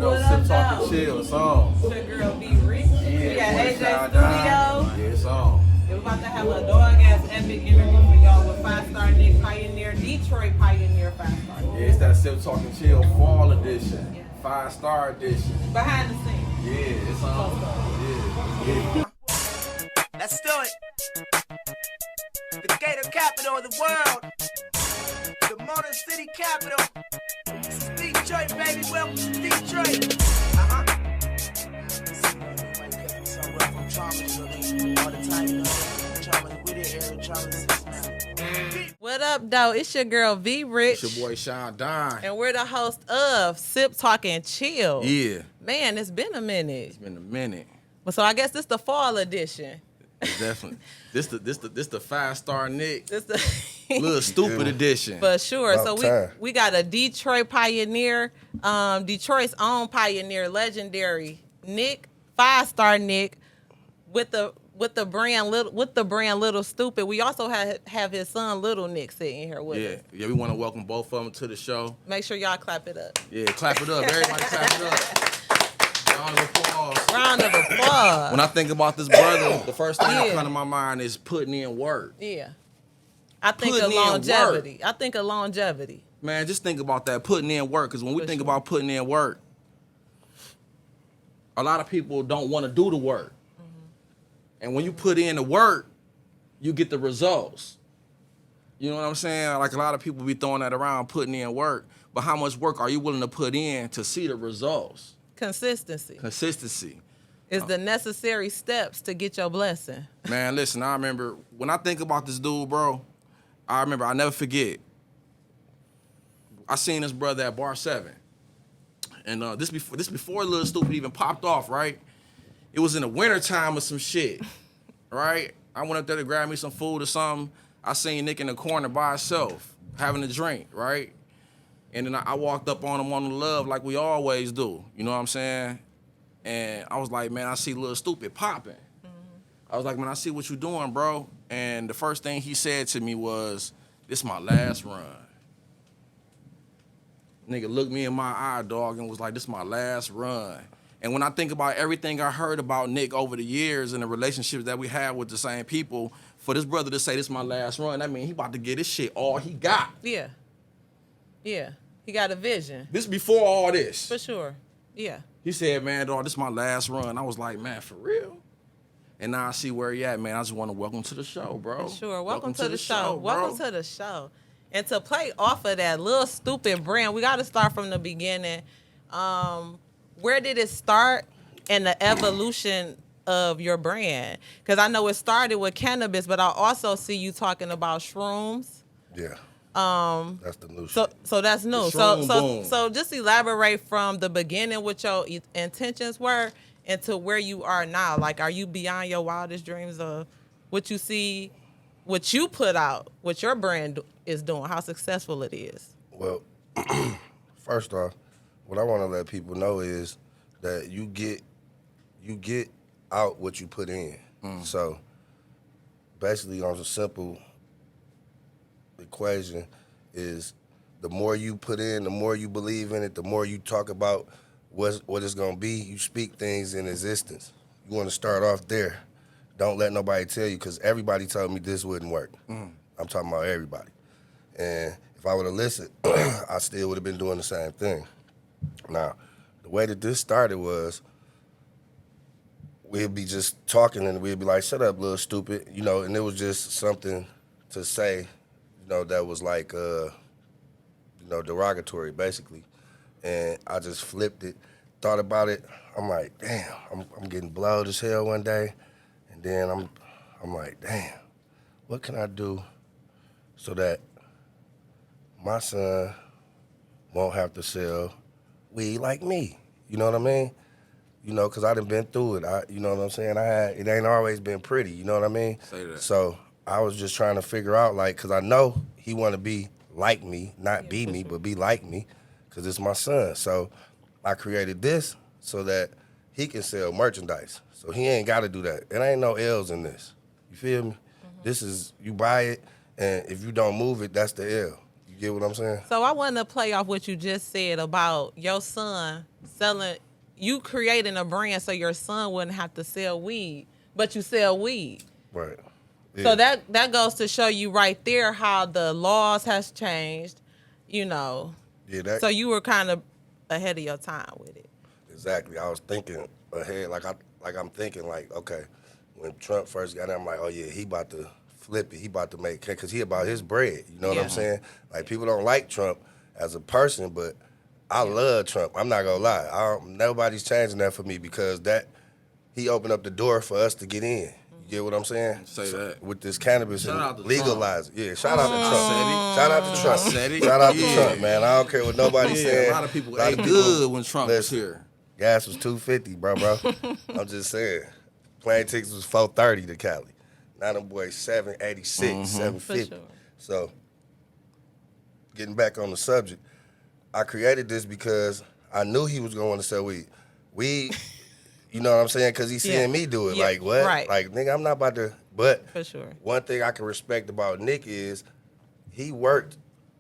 though. Sip, talk, and chill. It's on. It's your girl, B Rich. We got AJ Studio. Yeah, it's on. We're about to have a dog-ass epic interview for y'all with 5-Starr Nick Pioneer, Detroit Pioneer 5-Star. Yeah, it's that Sip, talk, and chill fall edition. Yeah. 5-Star edition. Behind the scenes. Yeah, it's on. Yeah. Let's do it. The gator capital of the world. The Motor City capital. This is Detroit, baby. Welcome to Detroit. What up, though? It's your girl, V Rich. It's your boy, S.Don. And we're the host of Sip, Talk, and Chill. Yeah. Man, it's been a minute. It's been a minute. Well, so I guess this the fall edition. Definitely. This the 5-Star Nick. This the Lil Stupid edition. For sure. About So time. we got a Detroit pioneer, Detroit's own pioneer, legendary Nick, 5-Star Nick, with the brand Lil Stupid. We also have his son Little Nick sitting here with us. Yeah, we want to welcome both of them to the show. Make sure y'all clap it up. Yeah, clap it up. Everybody clap it up. Round of applause. Round of applause. When I think about this brother, the first thing that comes to my mind is putting in work. Yeah. I think Putting of in longevity. work. I think of longevity. Man, just think about that, putting in work. Because when we For think sure. about putting in work, a lot of people don't want to do the work. And when you put in the work, you get the results. You know what I'm saying? Like a lot of people be throwing that around, putting in work. But how much work are you willing to put in to see the results? Consistency Consistency. is the necessary steps to get your blessing. Man, listen, I remember, when I think about this dude, bro, I'll never forget. I seen this brother at Bar 7. And this before Lil Stupid even popped off, right? It was in the wintertime or some shit, right? I went up there to grab me some food or something. I seen Nick in the corner by himself, having a drink, right? And then I walked up on him on the love like we always do, you know what I'm saying? And I was like, man, I see Lil Stupid popping. I was like, man, I see what you doing, bro. And the first thing he said to me was, this my last run. Nigga looked me in my eye, dog, and was like, this my last run. And when I think about everything I heard about Nick over the years and the relationships that we had with the same people, for this brother to say this my last run, that mean he about to get his shit all he got. Yeah. Yeah. He got a vision. This before all this. For sure. Yeah. He said, man, dog, this is my last run. I was like, man, for real? And now I see where he at, man. I just want to welcome to the show, bro. For sure. Welcome to the show. bro. Welcome to the show. And to play off of that Lil Stupid brand, we got to start from the beginning. Where did it start and the evolution of your brand? Because I know it started with cannabis, but I also see you talking about shrooms. Yeah. That's the new So shit. so that's new. The So shroom so boom. so just elaborate from the beginning what your intentions were and to where you are now. Like, are you beyond your wildest dreams of what you see, what you put out, what your brand is doing, how successful it is? Well, first off, what I want to let people know is that you get out what you put in. So basically, on a simple equation, is the more you put in, the more you believe in it, the more you talk about what it's gonna be. You speak things in existence. You want to start off there. Don't let nobody tell you, because everybody told me this wouldn't work. I'm talking about everybody. And if I would have listened, I still would have been doing the same thing. Now, the way that this started was, we'd be just talking and we'd be like, shut up, Lil Stupid, you know, and it was just something to say, you know, that was like, you know, derogatory, basically. And I just flipped it, thought about it. I'm like, damn, I'm getting blowed as hell one day. And then I'm like, damn, what can I do so that my son won't have to sell weed like me? You know what I mean? You know, because I done been through it. You know what I'm saying? It ain't always been pretty, you know what I mean? Say that. So I was just trying to figure out, like, because I know he want to be like me, not be me, but be like me, because it's my son. So I created this so that he can sell merchandise. So he ain't got to do that. It ain't no L's in this. You feel me? This is, you buy it, and if you don't move it, that's the L. You get what I'm saying? So I want to play off what you just said about your son selling, you creating a brand so your son wouldn't have to sell weed, but you sell weed. Right. So that goes to show you right there how the laws has changed, you know. Yeah, So you were kind of ahead of your time with it. exactly. I was thinking ahead, I'm thinking like, okay, when Trump first got in, I'm like, oh yeah, he about to flip it. He about to make, because he about his bread. You know what Yeah. I'm saying? Like, people don't like Trump as a person, but I love Trump. I'm not gonna lie. Nobody's changing that for me, because he opened up the door for us to get in. You get what I'm saying? Say that. With this cannabis Shout out and to legalize it. Yeah, shout out to Trump. Said Shout out to Trump. Said it. Shout out to Yeah. Trump, man. I don't care what nobody's Yeah, saying. a lot of people ate good when Trump was here. Gas was $2.50, bro. I'm just saying. Plane tickets was $4.30 to Cali. Now them boys $7.86, $7.50. For sure. So, getting back on the subject, I created this because I knew he was going to sell weed. Weed, you know what I'm saying? Because he's seeing me do it. Yeah, Like, what? right. Like, nigga, I'm not about to. But For sure. one thing I can respect about Nick is he worked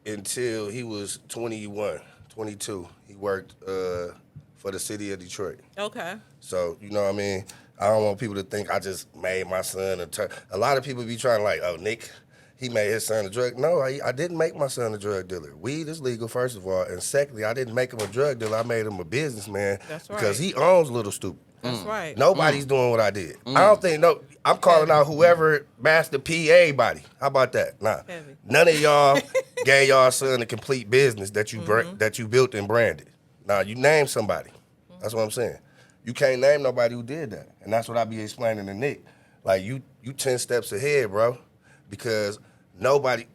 until he was 21, 22. He worked for the city of Detroit. Okay. So, you know what I mean? I don't want people to think I just made my son a lot of people be trying like, oh, Nick, he made his son a drug. No, I didn't make my son a drug dealer. Weed is legal, first of all. And secondly, I didn't make him a drug dealer. I made him a businessman. That's right. Because he owns Lil Stupid. That's right. Nobody's doing what I did. I don't think, I'm calling out whoever Master P. Everybody. How about that? Nah. Heavy. None of y'all gave y'all son a complete business that you that you built and branded. Now, you name somebody. That's what I'm saying. You can't name nobody who did that. And that's what I be explaining to Nick. Like, you 10 steps ahead, bro. Because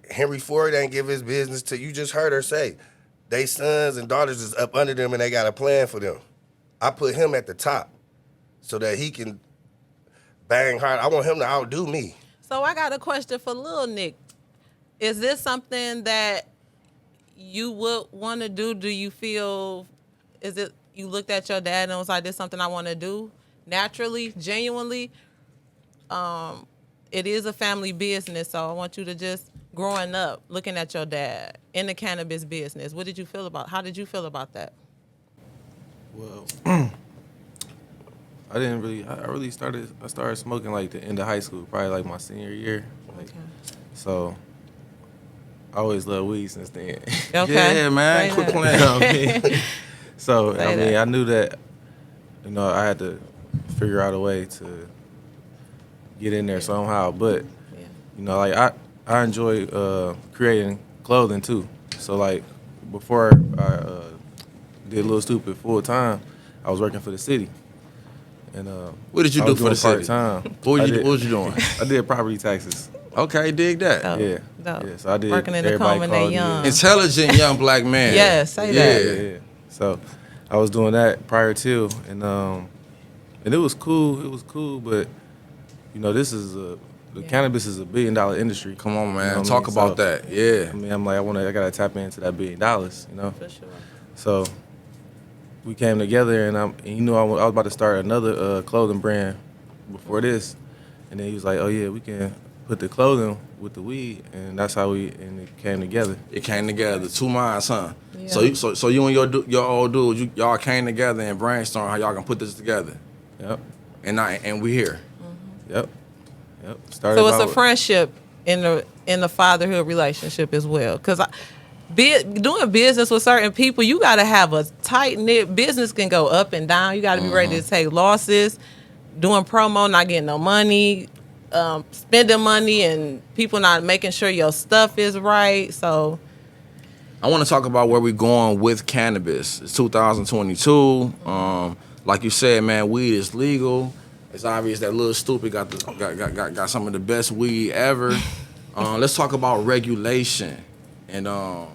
Henry Ford ain't give his business to, you just heard her say, they sons and daughters is up under them and they got a plan for them. I put him at the top so that he can bang hard. I want him to outdo me. So I got a question for Lil Nick. Is this something that you would want to do? Do you feel, is it, you looked at your dad and was like, this is something I want to do naturally, genuinely? It is a family business, so I want you to just, growing up, looking at your dad in the cannabis business, how did you feel about that? Well, I started smoking like the end of high school, probably like my senior year. Like, Okay. So I always loved weed since then. Okay. Yeah, man. Say Quit that. playing. You know what I mean? So Say I mean, that. I knew that, I had to figure out a way to get in there somehow. But Yeah. like I enjoy creating clothing too. So like before I did Lil Stupid full time, I was working for the city. And What did you I do was for the doing city? part-time. What was you doing? I did property taxes. Okay, dig that. Dope. Yeah. Dope. Yeah. So I did. Working in the everybody comb and they called me young. in. Intelligent young black man. Yes, say that. Yeah. So I was doing that prior to, and it was cool. It was cool, but this is the cannabis is $1 billion industry. Come on, man. You know what I Talk mean? about So, that. Yeah. I mean, I'm like, I gotta tap into that $1 billion. For sure. So we came together, and he knew I was about to start another clothing brand before this, and then he was like, "Oh yeah, we can put the clothing with the weed," and that's how it came together. It came together. Two minds, huh? Yeah. So you and your old dude, y'all came together and brainstormed how y'all can put this together. Yep. And we here. Yep. Started So it's a about- friendship in the fatherhood relationship as well. Because doing business with certain people, you got to have a tight knit business. Can go up and down. You got to be ready to take losses. Doing promo, not getting no money, spending money, and people not making sure your stuff is right. So I want to talk about where we're going with cannabis. It's 2022. Like you said, man, weed is legal. It's obvious that Lil Stupid got some of the best weed ever. Let's talk about regulation and the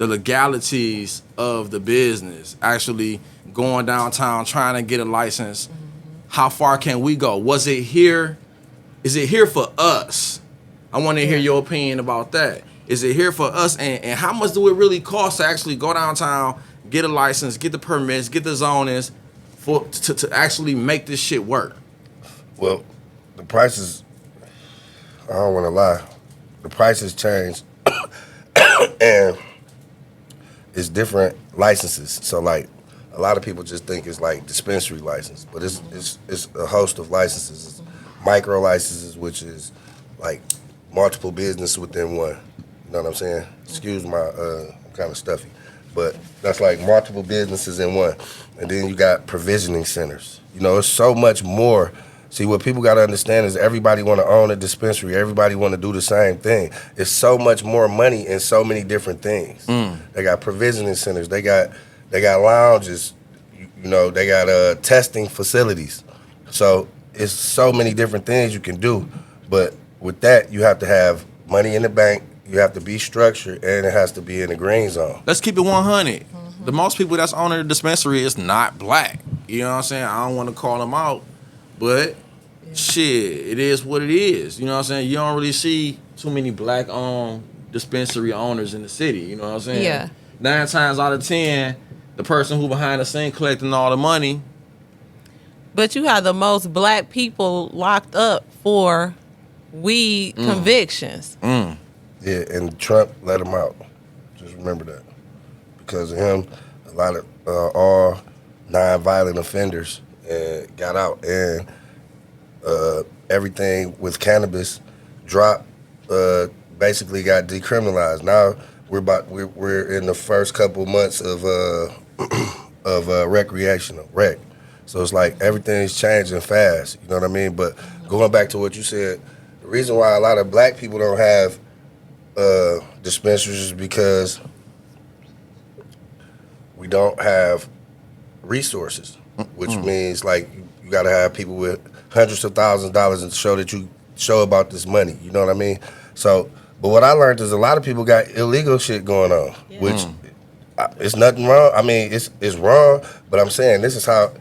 legalities of the business. Actually going downtown, trying to get a license. How far can we go? Was it here? Is it here for us? I want to hear your opinion about that. Is it here for us? And how much do it really cost to actually go downtown, get a license, get the permits, get the zonings to actually make this shit work? Well, the prices, I don't want to lie, the prices changed and it's different licenses. So like a lot of people just think it's like dispensary license, but it's a host of licenses. It's micro licenses, which is like multiple business within one. You know what I'm saying? Excuse my, I'm kind of stuffy, but that's like multiple businesses in one. And then you got provisioning centers. You know, it's so much more. See, what people got to understand is everybody want to own a dispensary. Everybody want to do the same thing. It's so much more money in so many different things. They got provisioning centers. They got lounges. You know, they got testing facilities. So it's so many different things you can do. But with that, you have to have money in the bank. You have to be structured, and it has to be in the green zone. Let's keep it 100. The most people that's owning a dispensary is not black. You know what I'm saying? I don't want to call them out, but shit, it is what it is. You know what I'm saying? You don't really see too many black-owned dispensary owners in the city. You know what I'm saying? Yeah. 9 times out of 10, the person who behind the scene collecting all the money. But you have the most black people locked up for weed convictions. Yeah, and Trump let him out. Just remember that. Because of him, a lot of all non-violent offenders got out, and everything with cannabis dropped. Basically, got decriminalized. Now we're in the first couple months of recreational rec. So it's like everything's changing fast. You know what I mean? But going back to what you said, the reason why a lot of black people don't have dispensaries is because we don't have resources, which means like you got to have people with hundreds of thousands of dollars to show that you show about this money. You know what I mean? So, but what I learned is a lot of people got illegal shit going on, which it's nothing wrong. I mean, it's wrong, but I'm saying this is how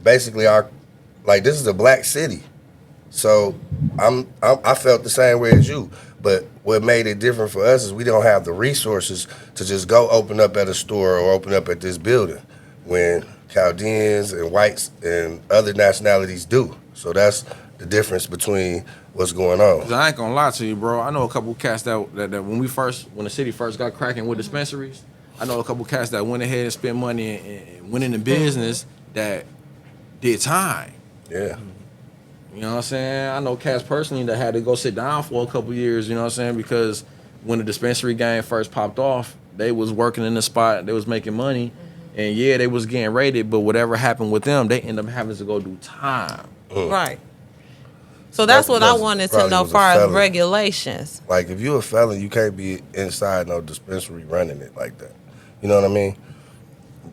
basically this is a black city. So I felt the same way as you. But what made it different for us is we don't have the resources to just go open up at a store or open up at this building when Chaldeans and whites and other nationalities do. So that's the difference between what's going on. 'Cause I ain't gonna lie to you, bro. I know a couple cats that when the city first got cracking with dispensaries, I know a couple cats that went ahead and spent money and went into business that did time. Yeah. You know what I'm saying? I know cats personally that had to go sit down for a couple years, you know what I'm saying? Because when the dispensary game first popped off, they was working in the spot, they was making money, and yeah, they was getting rated, but whatever happened with them, they end up having to go do time. Right. So that's what I wanted to know as far as regulations. Like if you're a felon, you can't be inside no dispensary running it like that. You know what I mean?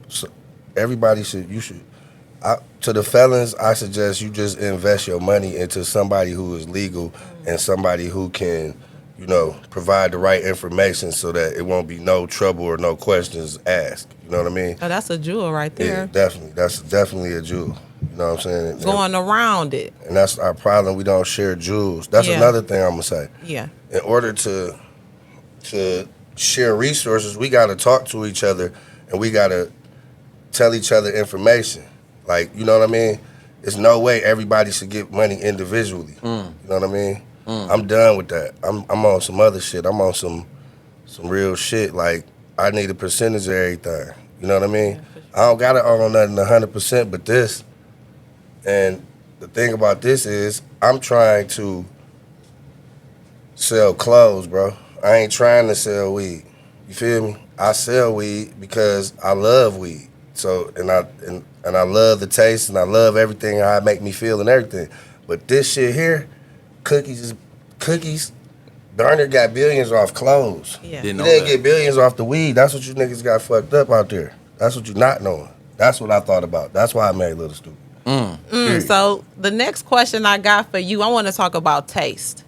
So everybody should, to the felons, I suggest you just invest your money into somebody who is legal and somebody who can, you know, provide the right information so that it won't be no trouble or no questions asked. You know what I mean? Oh, that's a jewel right there. Yeah, definitely. That's definitely a jewel. You know what I'm saying? Going around it. And that's our problem. We don't share jewels. That's another thing I'm gonna say. Yeah. In order to share resources, we gotta talk to each other and we gotta tell each other information. Like, you know what I mean? There's no way everybody should get money individually. You know what I mean? I'm done with that. I'm on some other shit. I'm on some real shit. Like, I need a percentage of everything. You know what I mean? I don't gotta own nothing 100%, but this. And the thing about this is, I'm trying to sell clothes, bro. I ain't trying to sell weed. You feel me? I sell weed because I love weed. So and I love the taste and I love everything, how it make me feel and everything. But this shit here, cookies. Darner got billions off clothes. Yeah. He didn't get billions off the weed. That's what you niggas got fucked up out there. That's what you not knowing. That's what I thought about. That's why I made Lil Stupid. So the next question I got for you, I want to talk about taste.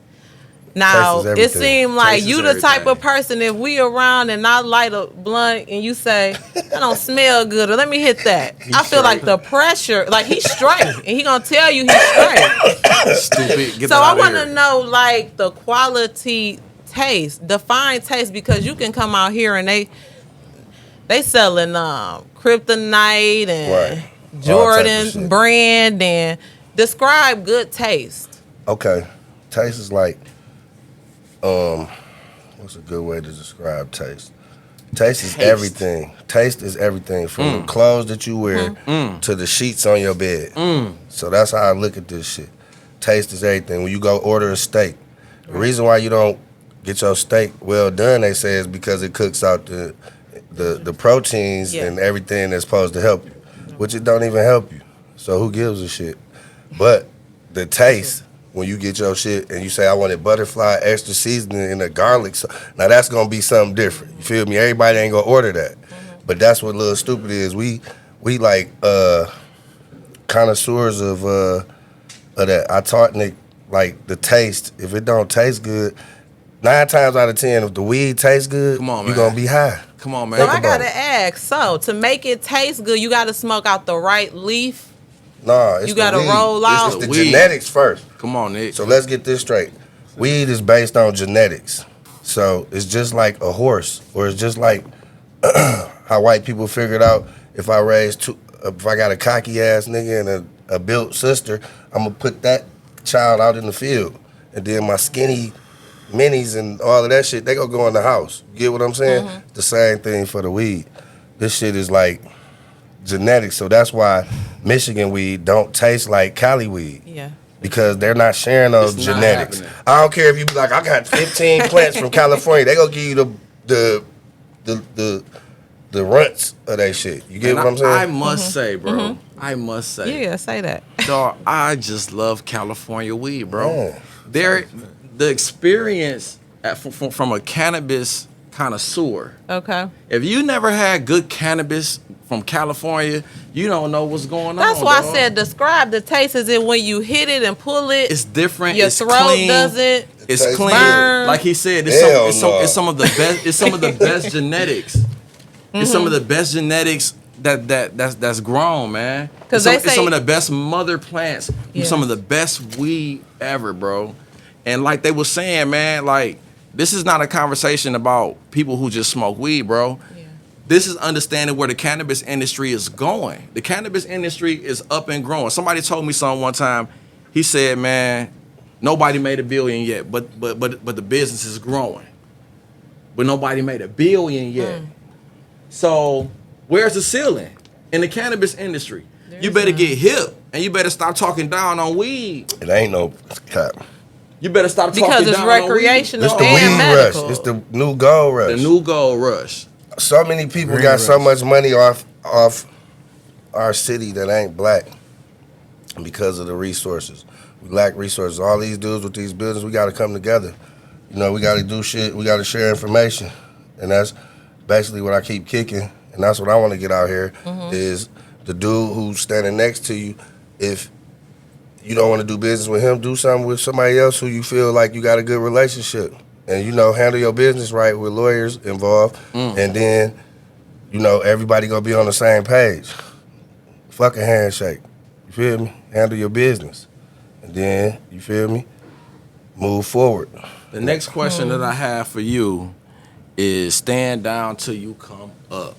Now, Taste is it everything. seemed like Taste you is the type everything. of person, if we around and I light a blunt and you say, that don't smell good, or let me hit that. I feel like the pressure, like he's straight, and he gonna tell you he's straight. Stupid. Get So that I out of want here. to know, like, the quality taste, define taste, because you can come out here and they selling kryptonite and Right. All type of Jordan shit. brand, and describe good taste. Okay. Taste is like, what's a good way to describe taste? Taste is everything. Taste is everything, from the clothes that you wear to the sheets on your bed. So that's how I look at this shit. Taste is everything. When you go order a steak, the reason why you don't get your steak well done, they say, is because it cooks out the proteins and everything that's supposed to help you, which it don't even help you. So who gives a shit? But the taste, when you get your shit and you say, I wanted butterfly, extra seasoning, and a garlic, now that's gonna be something different. You feel me? Everybody ain't gonna order that. But that's what Lil Stupid is. We like connoisseurs of that. I taught Nick, like, the taste. If it don't taste good, 9 times out of 10, if the weed tastes good, Come on, you man. gonna be high. Come on, man. So I gotta ask. So to make it taste good, you gotta smoke out the right leaf. Nah, it's You gotta the weed. roll out. It's the Weed. genetics first. Come on, Nick. So let's get this straight. Weed is based on genetics. So it's just like a horse, or it's just like how white people figured out, if I got a cocky ass nigga and a built sister, I'm gonna put that child out in the field, and then my skinny minis and all of that shit, they gonna go in the house. You get what I'm saying? The same thing for the weed. This shit is like genetics, so that's why Michigan weed don't taste like Cali weed. Yeah. Because they're not sharing those It's not genetics. happening. I don't care if you be like, I got 15 plants from California. They gonna give you the runts of that shit. You get And what I'm saying? I must say, bro. I must say, Yeah, say that. dog, I just love California weed, bro. Yeah. The experience from a cannabis connoisseur. Okay. If you never had good cannabis from California, you don't know what's going on. That's why dog. I said describe the taste. Is it when you hit it and pull it? It's different. Your it's throat clean. It It's doesn't tastes clean. burn. Like he said, Hell it's no. some of the best. It's some of the best genetics. It's some of the best genetics that's grown, man. 'Cause It's they some say- of the best mother plants. Yes. Some of the best weed ever, bro. And like they were saying, man, like this is not a conversation about people who just smoke weed, bro. Yeah. This is understanding where the cannabis industry is going. The cannabis industry is up and growing. Somebody told me something one time. He said, man, nobody made $1 billion yet, but the business is growing. But nobody made $1 billion yet. So where's the ceiling in the cannabis industry? You better get hip, and you better stop talking down on weed. It ain't no cap. You better stop talking Because it's down on weed. recreational It's the and weed medical. rush. It's the new gold rush. The new gold rush. So many people Green got so rush. much money off our city that ain't black because of the resources. We lack resources. All these dudes with these buildings, we got to come together. You know, we got to do shit. We got to share information, and that's basically what I keep kicking. And that's what I want to get out here is the dude who's standing next to you. If you don't want to do business with him, do something with somebody else who you feel like you got a good relationship. And, you know, handle your business right with lawyers involved. And then, you know, everybody going to be on the same page. Fuck a handshake. You feel me? Handle your business. And then, you feel me? Move forward. The next question that I have for you is stand down till you come up.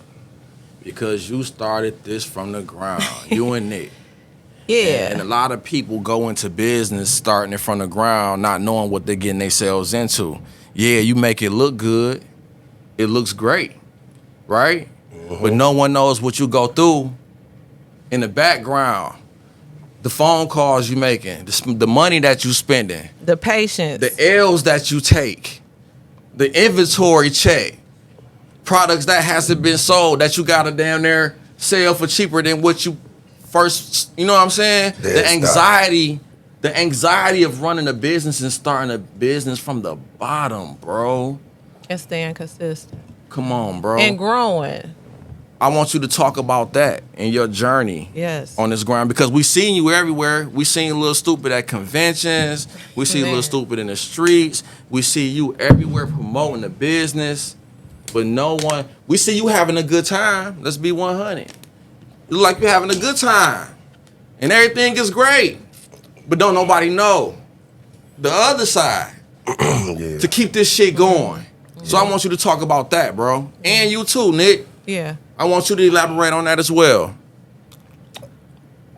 Because you started this from the ground. You and Nick. Yeah. And a lot of people go into business starting it from the ground, not knowing what they're getting themselves into. Yeah, you make it look good. It looks great, right? But no one knows what you go through in the background. The phone calls you making, the money that you spending, The patience. the L's that you take, the inventory check, products that hasn't been sold that you gotta damn near sell for cheaper than what you first, you know what I'm saying? Yeah, The anxiety of running a business and starting a business from the bottom, bro. and staying consistent. Come on, bro. And growing. I want you to talk about that and your journey Yes. on this ground, because we seen you everywhere. We seen Lil Stupid at conventions. We see Man. Lil Stupid in the streets. We see you everywhere promoting the business, but no one. We see you having a good time. Let's be 100. You look like you're having a good time, and everything is great, but don't nobody know the other side Yeah. to keep this shit going. So I want you to talk about that, bro, and you too, Nick. Yeah. I want you to elaborate on that as well.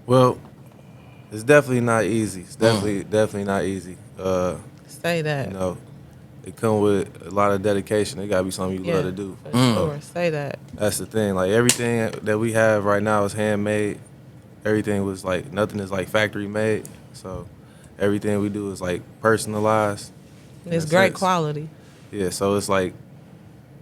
Well, it's definitely not easy. It's definitely not easy. Say that. You know, it come with a lot of dedication. It gotta be something you love to do. For sure. Say that. That's the thing. Like everything that we have right now is handmade. Everything was like nothing is like factory made. So everything we do is like personalized. It's great quality. Yeah, so it's like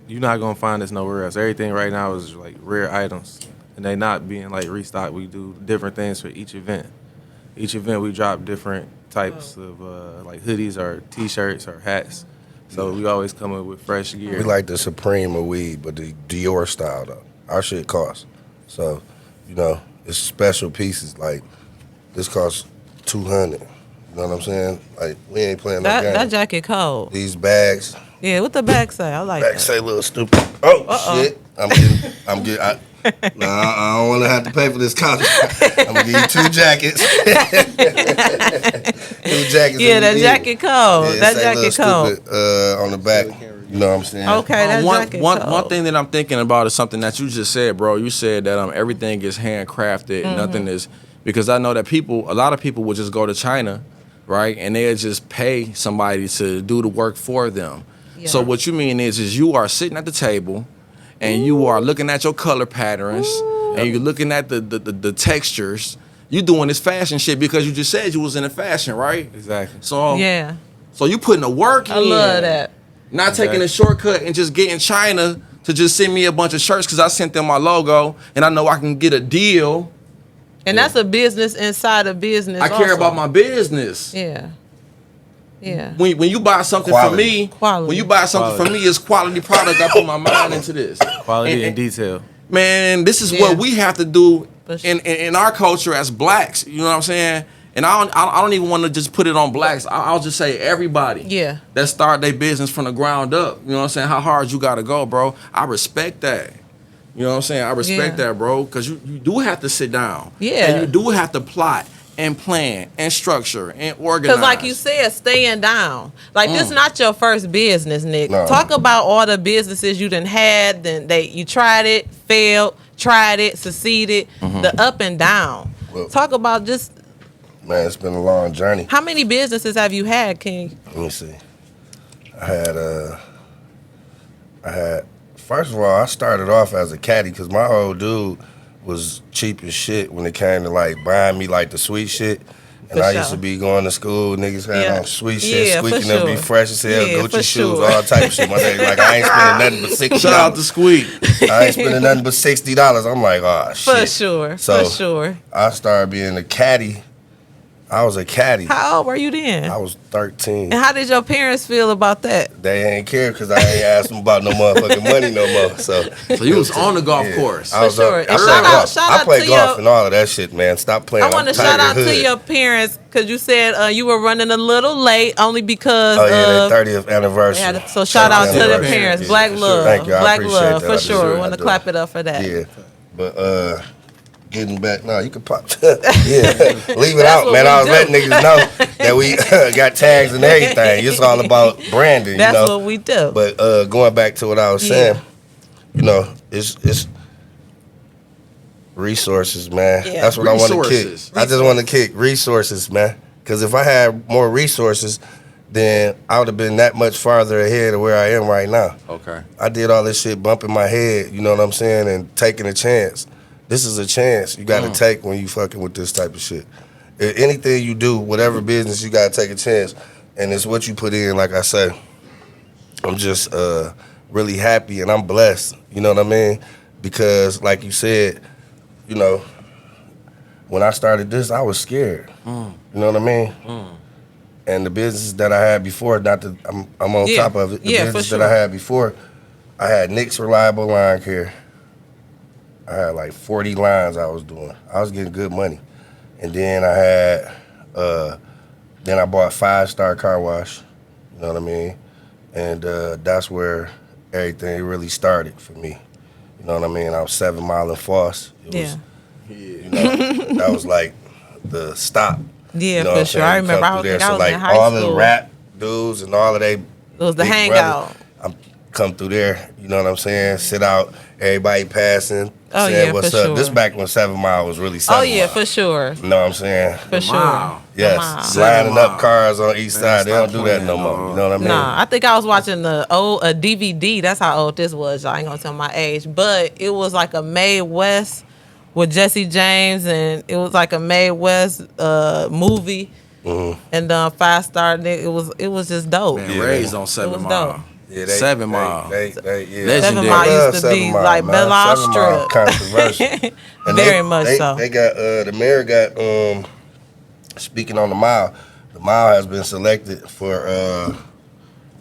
you're not gonna find this nowhere else. Everything right now is like rare items, and they not being like restocked. We do different things for each event. Each event we drop different types of like hoodies or T-shirts or hats. So we always come up with fresh gear. We like the Supreme of weed, but the Dior style though. Our shit costs. So, you know, it's special pieces. Like this costs $200. You know what I'm saying? Like we ain't playing no game. That jacket cold. These bags. Yeah, what the bag say? I like Back that. say Lil Stupid. Oh shit! I don't want to have to pay for this college. I'm gonna give you 2 jackets. 2 jackets. Yeah, that jacket cold. Yeah, that say jacket Lil cold. Stupid, on the back. You know what I'm saying? Okay, that jacket cold. One thing that I'm thinking about is something that you just said, bro. You said that everything is handcrafted. Nothing is, because I know that a lot of people will just go to China, right, and they'll just pay somebody to do the work for them. Yeah. So what you mean is you are sitting at the table, and you are looking at your color patterns, and you're looking at the textures. You doing this fashion shit because you just said you was into fashion, right? Exactly. So Yeah. So you putting the work in. I love that. Not taking a shortcut and just getting China to just send me a bunch of shirts because I sent them my logo and I know I can get a deal. And that's a business inside a business. I care about my business. Yeah. Yeah. When you buy something Quality. for me, Quality. when you buy something for me, it's quality product. I put my mind into this. Quality and detail. Man, this is Yeah. what we have to do For sure. in our culture as blacks. You know what I'm saying? And I don't even want to just put it on blacks. I'll just say everybody. Yeah. That start their business from the ground up. You know what I'm saying? How hard you gotta go, bro. I respect that. You know what I'm saying? I respect that, bro. Because you do have to sit down. Yeah. And you do have to plot and plan and structure and organize. Because like you said, staying down. Like this not your first business, Nick. No. Talk about all the businesses you done had. Then you tried it, failed, tried it, succeeded. The up and down. Well- Talk about just Man, it's been a long journey. how many businesses have you had, King? Let me see. I had. First of all, I started off as a caddy because my old dude was cheap as shit when it came to like buying me like the sweet shit. And For I sure. used to be going to school, niggas had Yeah. on sweet shit, Yeah, for squeaking them, be sure. fresh as hell, Yeah, Gucci for shoes, sure. all type of shit. My day, like I ain't spending nothing but $60. Shout out to Squeak. I ain't spending nothing but $60. I'm like, oh shit. For sure. So for sure. I started being a caddy. I was a caddy. How old were you then? I was 13. And how did your parents feel about that? They ain't care because I ain't asked them about no motherfucking money no more. So you was on the golf course. I was sure. up. And I shout play out- golf. shout I out play to golf your- and all of that shit, man. Stop playing. I want to I'm shout out Tiger to Hood. your parents because you said you were running a little late only because Oh yeah, of their 30th anniversary. Yeah, so shout out to the parents. parents. Yeah, Black for love. sure. Thank you. I Black appreciate love that. for I sure. do. Want to I do. clap it up for that. Yeah, but getting back now, you can pop. Yeah, leave it out, what man. we I was do. letting niggas know that we got tags and everything. It's all about branding. That's you know? what we do. But going back to what I was saying, you know, it's resources, man. Yeah. That's what I want to Resources. kick. I just want to kick resources, man. Because if I had more resources, then I would have been that much farther ahead of where I am right now. Okay. I did all this shit bumping my head, you know what I'm saying, and taking a chance. This is a chance you got to take when you fucking with this type of shit. Anything you do, whatever business, you got to take a chance. And it's what you put in, like I say. I'm just really happy and I'm blessed, you know what I mean? Because like you said, you know, when I started this, I was scared. You know what I mean? And the businesses that I had before, not that I'm on Yeah. top of it. The Yeah, for business sure. that I had before, I had Nick's Reliable Line Care. I had like 40 lines I was doing. I was getting good money. And then I had, then I bought 5-Star Car Wash. You know what I mean? And that's where everything really started for me. You know what I mean? I was 7 Mile and Foss. It was, you know, that was like the stop. Yeah, You know for what I'm sure. saying? I You remember. come I was, through there. think I So was like in high all school. the rap dudes and all of they It was the big hangout. brothers, come through there. You know what I'm saying? Sit out, everybody passing, Oh, saying yeah, what's for up. sure. This back when 7 Mile was really 7 Oh yeah, Mile. for sure. You know what I'm saying? For sure. Mile. The Mile. Yes, lining up 7 cars on each side. They don't stop do that no playing, more. dog. You know what I mean? Nah, I think I was watching the old a DVD. That's how old this was. Y'all ain't gonna tell my age, but it was like a Mae West with Jesse James, and it was like a Mae West movie. Mm-hmm. And 5-star Nick. It was just dope. Man, Yeah. raised on It 7 was Mile. dope. Yeah, 7 Mile. yeah. Legendary. 7 Mile I love used to 7 be Mile, like man. Belle Isle 7 Mile Strip. controversial. And Very much so. They got the mayor got speaking on the mile has been selected for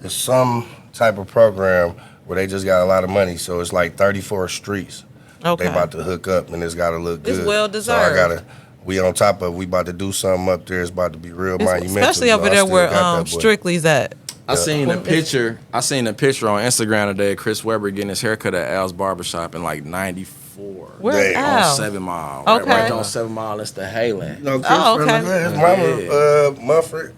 there's some type of program where they just got a lot of money, so it's like 34 streets. Okay. They about to hook up and it's gotta look It's good. well deserved. We on top of we about to do something up there. It's about to be real monumental. Especially You know, over I there still where got that boy. Strictly's at. I seen a Well, it's- picture. I seen a picture on Instagram today of Chris Webber getting his haircut at Al's Barbershop in like '94. Where's Damn. On Al? 7 Mile. Okay. Right on 7 Mile. It's the Hayland. You know, Chris Oh, okay. His mama, Mumford,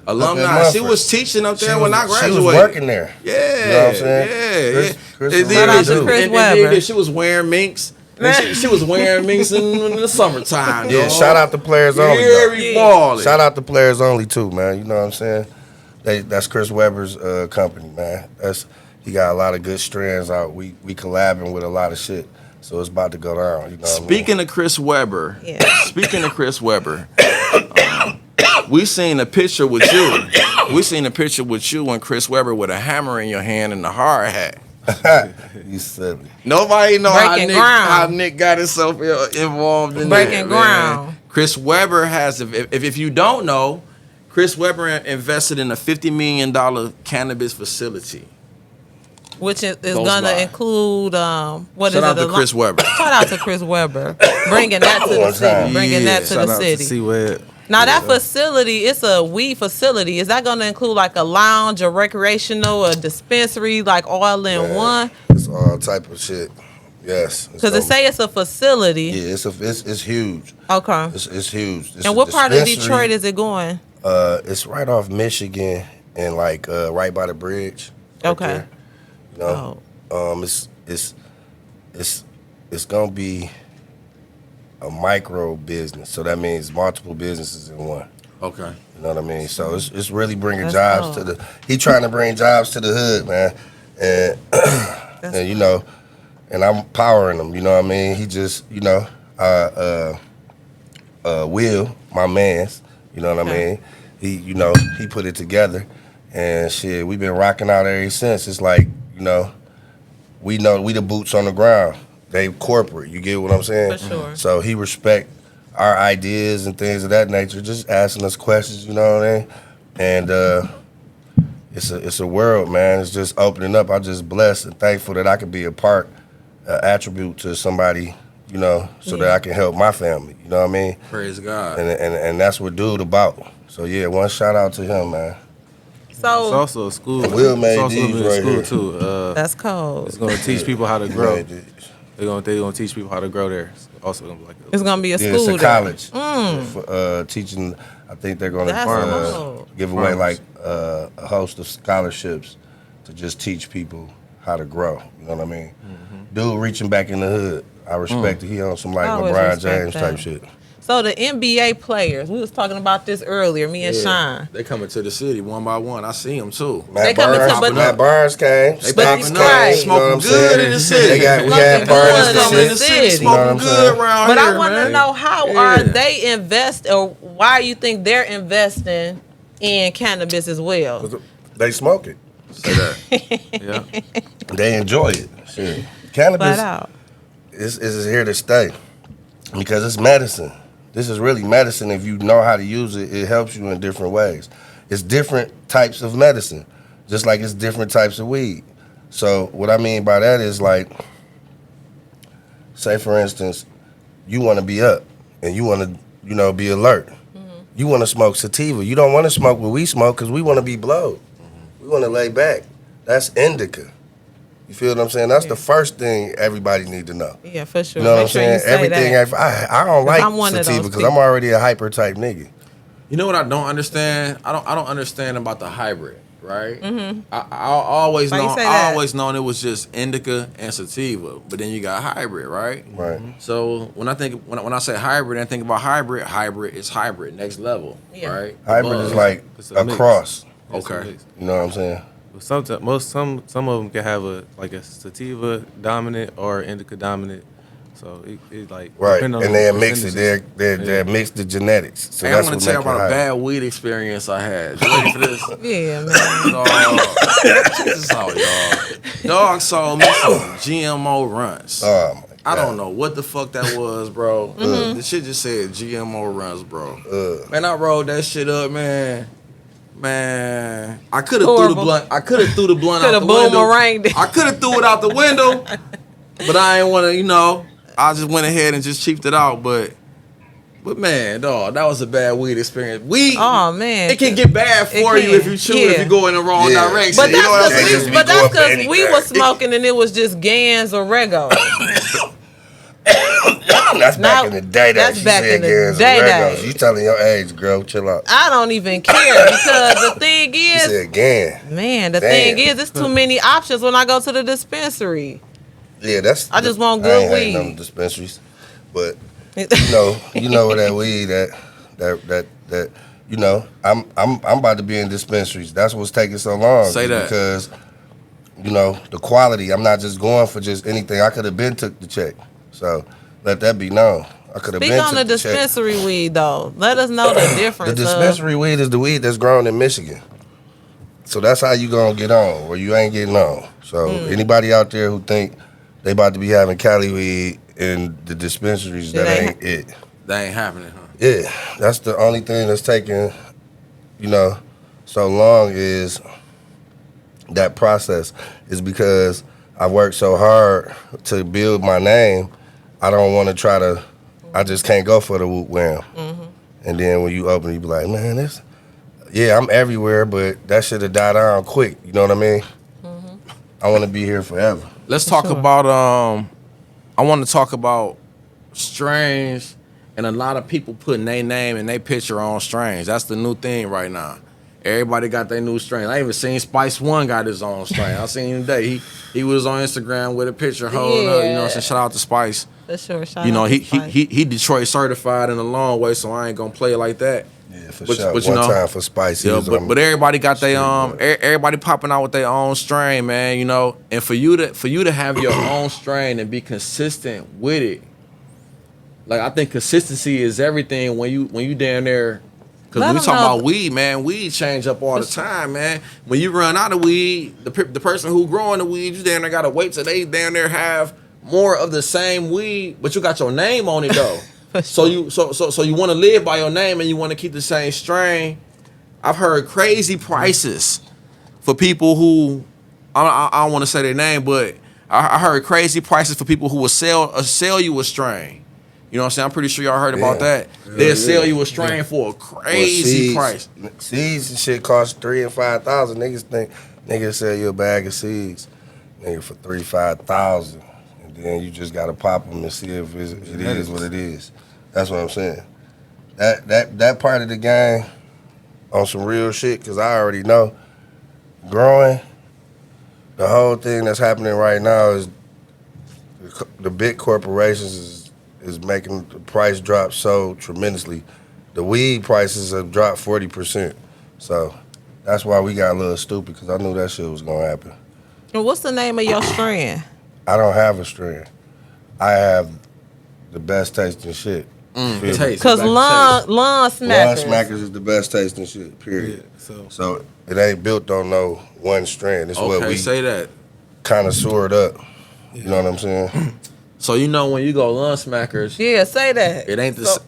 Alumni. She Mumford. was teaching up there She when I was graduated. working there. Yeah. You know what I'm saying? Yeah. Chris And is then Shout out she- to Chris and Webber. then she was wearing minks. And she was wearing minks in the summertime. Yeah, dog. shout out to Players Only. though. Very ballin'. Shout out to Players Only too, man. You know what I'm saying? That's Chris Webber's company, man. He got a lot of good strands out. We collabing with a lot of shit, so it's about to go down. You know what I mean? Speaking of Chris Webber, Yeah. we seen a picture with you. We seen a picture with you and Chris Webber with a hammer in your hand and a hard hat. You silly. Nobody know Breaking ground. how Nick got himself involved in Breaking that, ground. man. Chris Webber has, if you don't know, Chris Webber invested in a $50 million cannabis facility. Which is Goes going by. to include what is Shout out it? to Chris Webber. Shout out to Chris Webber, bringing that to the One city. time. Bringing that to Shout the out to city. C-Web. Now that facility, it's a weed facility. Is that going to include like a lounge, a recreational, a dispensary, like all in Man, one? It's all type of shit. Yes. Because it say it's a facility. Yeah, it's huge. Okay. It's huge. It's And a what part of dispensary. Detroit is it going? It's right off Michigan and like right by the bridge. right Okay. there. You know, it's gonna be a micro business, so that means multiple businesses in one. Okay. You know what I mean? So it's really bringing That's jobs dope. to the. He trying to bring jobs to the hood, man, and and you know, and I'm powering him. You know what I mean? He just Will, my man's. You know what I Okay. mean? He put it together, and shit, we've been rocking out ever since. It's like we the boots on the ground. They corporate. You get what I'm saying? For sure. So he respect our ideas and things of that nature. Just asking us questions. You know what I mean? And it's a world, man. It's just opening up. I'm just blessed and thankful that I could be a part, attribute to somebody. So that I can help my family. You know what I mean? Praise God. And that's what dude about. So yeah, one shout out to him, man. It's So also a school. Will made It's also these a right school here. too. that's cold. It's gonna teach people how to grow. Yeah, They're gonna teach people how to grow there. It's also gonna be like It's gonna be a it's school a there. college for teaching. I think they're going That's to cool. give away Farmers. like a host of scholarships to just teach people how to grow. You know what I mean? Dude reaching back in the hood. I respect it. He on some like I always LeBron respect James that. type shit. So the NBA players, we was talking about this earlier, me and Sean. They coming to the city one by one. I see them too. Matt coming to- Barnes, but- Matt Barnes came. They Stacks popping came. up, Right. You know what I'm smoking good saying? in the city. We had Smoking Barnes good and in shit. the city. You know what I'm Smoking saying? good around But here, I want to man. know how Yeah. are they invest, or why you think they're investing in cannabis as well? They smoke it. Say that. yeah. They enjoy it. Shit. Flat Cannabis out. is here to stay because it's medicine. This is really medicine. If you know how to use it, it helps you in different ways. It's different types of medicine, just like it's different types of weed. So what I mean by that is like, say for instance, you want to be up and you want to, be alert. You want to smoke sativa. You don't want to smoke what we smoke because we want to be blowed. We want to lay back. That's indica. You feel what I'm saying? That's the first thing everybody need to know. Yeah, for sure. You know what I'm Make sure saying? you say Everything. that. I don't like I'm one of sativa those because I'm already a hyper type nigga. You know what I don't understand? I don't understand about the hybrid, right? Mm-hmm. I always Why you known say I that? always known it was just indica and sativa, but then you got hybrid, right? Right. So when I say hybrid, I think about hybrid is hybrid, next level, Yeah. right? Hybrid is Above. like It's a mix. cross. It's a Okay. mix. You know what I'm saying? Some of them can have a sativa dominant or indica dominant. So it like Right. depend on And the they mix it. percentages. They're mixed the genetics. So Hey, that's I'm gonna what tell you make it about a high. bad weed experience I had. You ready for this? Yeah, man. Dog, check this out, y'all. Dog sold me some GMO runs. Oh my God. I don't know what the fuck that was, bro. The shit just said GMO runs, bro. Man, I rolled that shit up, man. Man, I could have threw the Horrible. blunt. I could have threw the blunt out Coulda the window. boomeranged it. I could have threw it out the window, but I ain't want to. I just went ahead and just cheaped it out. But man, dog, that was a bad weed experience. Weed, Oh man. it can get bad for It you if can, you chew it if yeah. you go in the wrong Yeah. direction. But You know what I'm that's They just saying? be going for because we anything. was smoking and it was just Gans or Rego. That's back in the day. That's She back said in the Gans and day. Regos. You telling your age, girl. Chill out. I don't even care because the thing She is, said Gan. man, the Damn. thing is, it's too many options when I go to the dispensary. Yeah, that's. I just want I good ain't hating on weed. the dispensaries, but you know what that weed that you know. I'm about to be in dispensaries. That's what's taking so long. Say that. Because you know the quality. I'm not just going for just anything. I could have been took the check. So let that be known. I could have Speak been on took the the check. dispensary weed though. Let us know the The difference. dispensary weed is the weed that's grown in Michigan. So that's how you gonna get on, or you ain't getting on. So anybody out there who think they about to be having Cali weed in the dispensaries, that ain't it. That ain't happening, huh? Yeah, that's the only thing that's taking, so long is that process. Is because I worked so hard to build my name. I don't want to try to. I just can't go for the whoop wham. And then when you open, it, you be like, man, this. Yeah, I'm everywhere, but that should have died down quick. You know what I mean? I want to be here forever. Let's talk about I want to talk about strains and a lot of people putting their name and their picture on strains. That's the new thing right now. Everybody got their new strain. I even seen Spice One got his own strain. I seen him today. He was on Instagram with a picture holding up. You know what I'm saying? Shout out to Spice. For sure. Shout You know, out he to Spice. he Detroit certified in a long way, so I ain't gonna play it like that. Yeah, for But- sure. but you One know- time for Spicy. Yeah, but everybody got their everybody popping out with their own strain, man. You know, and for you to have your own strain and be consistent with it, like I think consistency is everything when you down there. Because Let when we 'em talk know. about weed, man, weed change up all the time, man. When you run out of weed, the person who growing the weed, you down there gotta wait till they down there have more of the same weed, but you got your name on it though. So you want to live by your name and you want to keep the same strain. I've heard crazy prices for people who I don't want to say their name, but I heard crazy prices for people who will sell you a strain. You know what I'm saying? I'm pretty sure y'all heard about that. They'll sell you a strain for a crazy price. Seeds and shit cost $3,000 and $5,000. Niggas sell you a bag of seeds, nigga, for $3,000-$5,000, and then you just gotta pop them and see if it is what it is. That's what I'm saying. That part of the game on some real shit, because I already know growing. The whole thing that's happening right now is the big corporations is making the price drop so tremendously. The weed prices have dropped 40%. So that's why we got a little stupid, because I knew that shit was gonna happen. And what's the name of your strand? I don't have a strand. I have the best tasting shit. Feel me? Taste. Because lawn Lawn smackers. Smackers is the best tasting shit, period. Yeah, So it ain't built on no one strand. It's what Okay, we say that. kind of soared up. You know what I'm saying? So you know when you go lunch smackers, Yeah, say that. it ain't the.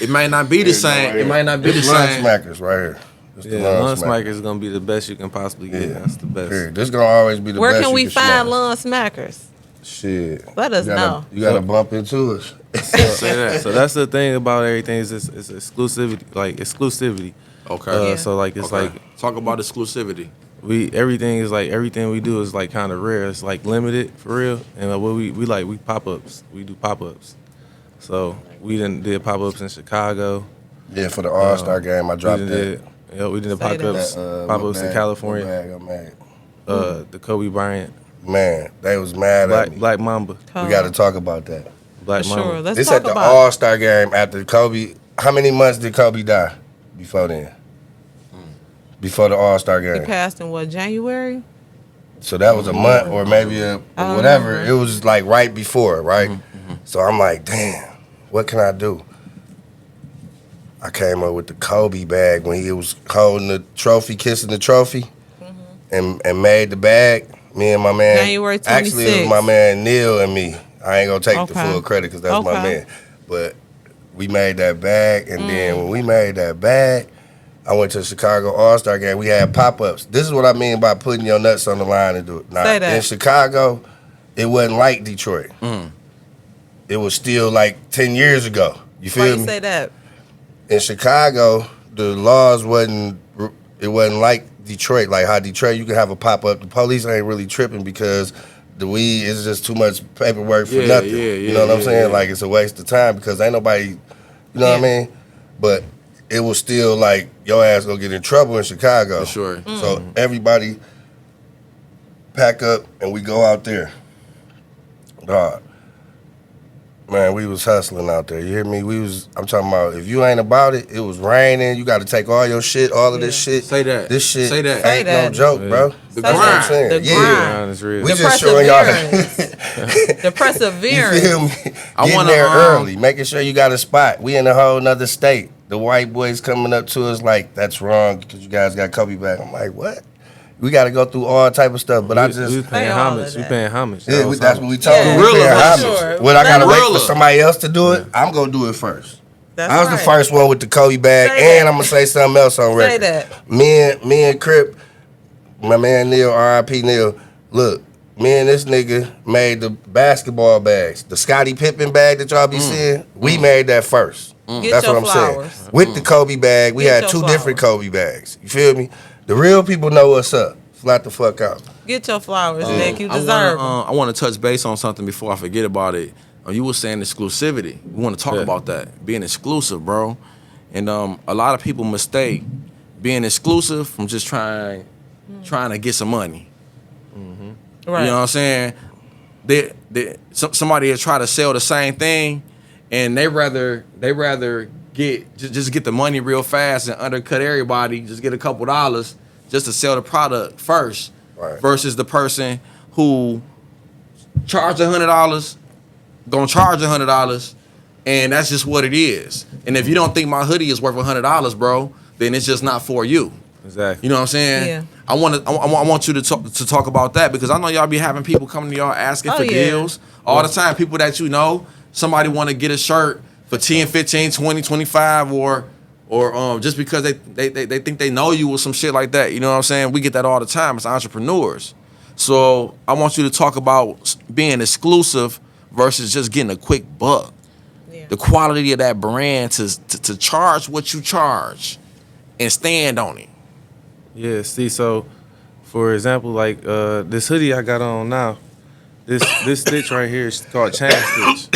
It might not be the same. It might not be the It's Lawn same. Smackers right here. It's the Yeah, Lawn Lawn Smackers. Smacker is gonna be the best you can possibly get. Yeah. That's the best. Period. This gonna always be the Where best. can you we find smoke. lawn smackers? Shit. Let us You gotta- know. You gotta bump into us. Say that. So that's the thing about everything is it's exclusivity, like exclusivity. Okay. Yeah. So like it's Okay. like Talk about exclusivity. everything we do is like kind of rare. It's like limited for real. And what we pop ups. We do pop ups. So we did pop ups in Chicago. Yeah, for the All-Star game, I dropped that. Yeah, we did the Say pop-ups What in California. bag I made. The Kobe Bryant, Man, they was mad at me. Black Mamba, We got to talk about that. Black For Mamba. sure. Let's This talk at the about All-Star game after Kobe. How many months did Kobe die before then? Before the All-Star it. He game. passed in what, January? So that was a month or maybe I don't whatever. remember. It was like right before, right? So I'm like, damn, what can I do? I came up with the Kobe bag when he was holding the trophy, kissing the trophy, and made the bag. Me and my man. January Actually, it was 26th. my man Neil and me. I ain't gonna take the Okay. full credit because that's my Okay. man. But we made that bag, and then when we made that bag, I went to the Chicago All-Star game. We had pop-ups. This is what I mean by putting your nuts on the line and do it. Now, Say that. in Chicago, it wasn't like Detroit. It was still like 10 years ago. You Why feel you me? say that? In Chicago, the laws wasn't like Detroit. Like how Detroit, you can have a pop-up. The police ain't really tripping because the weed is just too much paperwork for nothing. You know what I'm saying? Like it's a waste of time because ain't nobody, you know what I mean? But it was still like your ass gonna get in trouble in Chicago. For sure. So everybody pack up and we go out there. Dog. Man, we was hustling out there. You hear me? I'm talking about if you ain't about it, it was raining. You got to take all your shit, all of this shit. Say that. This shit Say that. ain't Say no that. joke, bro. The That's what I'm grind. saying. The Yeah. grind. It's real. We The just showing y'all perseverance. The You perseverance. feel me? I Getting wanna, there early, making sure you got a spot. We in a whole nother state. The white boys coming up to us like, that's wrong because you guys got Kobe back. I'm like, what? We got to go through all type of stuff. But I we just... paying Say all of homage. We that. paying homage. Yeah, was that's homage. what we told Yeah. them. We Gorilla, paying for homage. sure. What I gotta wait Gorilla. for somebody else to do it, I'm gonna do it first. That's I was right. the first one with the Kobe bag, Say and that. I'm gonna say something else on Say record. that. Me and Crip, my man Neil, R.I.P. Neil. Look, me and this nigga made the basketball bags, the Scottie Pippen bag that y'all be seeing. We made that first. Get That's your what I'm flowers. saying. With the Kobe bag, we Get had your two flowers. different Kobe bags. You feel me? The real people know what's up. Flat the fuck out. Get your flowers, Nick. You deserve them. I want to touch base on something before I forget about it. You were saying exclusivity. We want to talk Yeah. about that. Being exclusive, bro. And a lot of people mistake being exclusive from just trying to get some money. Right. You know what I'm saying? Somebody will try to sell the same thing, and they rather get just get the money real fast and undercut everybody. Just get a couple dollars just to sell the product first, Right. versus the person who charge $100, gonna charge $100, and that's just what it is. And if you don't think my hoodie is worth $100, bro, then it's just not for you. Exactly. You know what I'm saying? Yeah. I want you to talk about that because I know y'all be having people coming to y'all asking Oh, for yeah. deals all the time. People that you know, somebody want to get a shirt for 10, 15, 20, 25 or just because they think they know you or some shit like that. You know what I'm saying? We get that all the time as entrepreneurs. So I want you to talk about being exclusive versus just getting a quick buck. Yeah. The quality of that brand to charge what you charge and stand on it. Yeah, see, so for example, like this hoodie I got on now, this stitch right here is called chain stitch.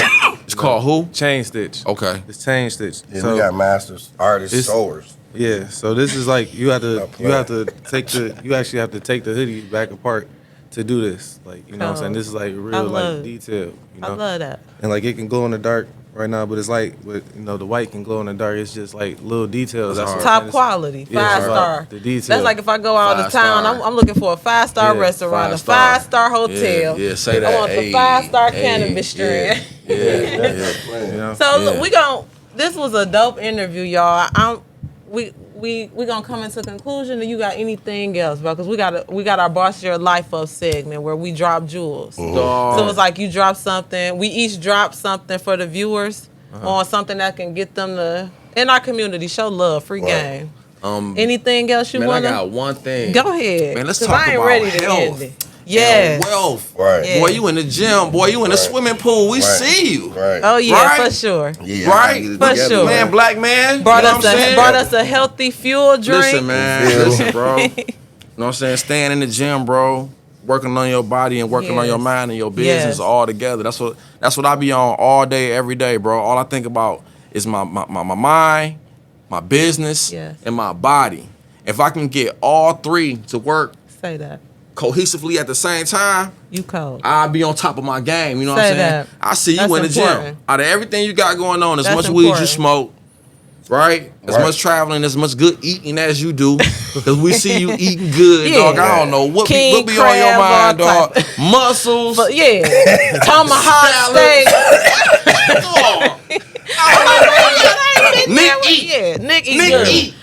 It's called who? Chain stitch. Okay. It's chain stitch. Yeah, so, we got masters, artists, It's- sewers. yeah, so this is like you actually have to take the hoodie back apart to do this. Like, you know what I'm saying? This is like I real love like it. detail, you know. I love that. And like it can glow in the dark right now, but it's like with the white can glow in the dark. It's just like little details. That's what Top it's- quality, Yeah, 5-star. the detail. That's like if I go out of 5-star. town, I'm looking for a 5-star Yeah, restaurant, a 5-star. 5-star hotel. Yeah, say that. I want the Hey, 5-star hey, cannabis strand. Yeah. You know? So look, Yeah. this was a dope interview, y'all. We gonna come into conclusion. And you got anything else, bro? Because we got our Boss Your Life Up segment where we drop jewels. Dog. So it's like you drop something. We each drop something for the viewers on something that can get them to in our community show love, free game. Anything else you Man, I wanna? got one thing. Go ahead. Man, let's 'Cause talk I ain't about ready to health. end it. Yes. And wealth. Right. Yeah. Boy, you in the gym. Boy, you in the Right. swimming pool. We Right. see you. Right. Oh yeah, Right? for sure. Yeah, Right? I gotta get it For together, sure. Man, black man. Brought you know what I'm us saying? brought us a healthy fuel drink. Listen, man. You feel me? Listen, bro. You know what I'm saying? Staying in the gym, bro. Working on your body and working on your Yes. mind and your business Yes. all together. That's what I be on all day, every day, bro. All I think about is my mind my business, Yes. and my body. If I can get all three to work Say that. cohesively at the same time, You cold. I'll be on top of my game. You know what Say I'm saying? that. I see you That's in the gym. important. Out of everything you got going on, as That's much weed as you important. smoke, right? As Right. much traveling, as much good eating as you do, because we see you eating good, Yeah. dog. I don't know what King be on your crab, mind, all dog. type. Muscles. But yeah, tomahawk steak. Nick eat. Yeah, Nick eat Nick good. eat.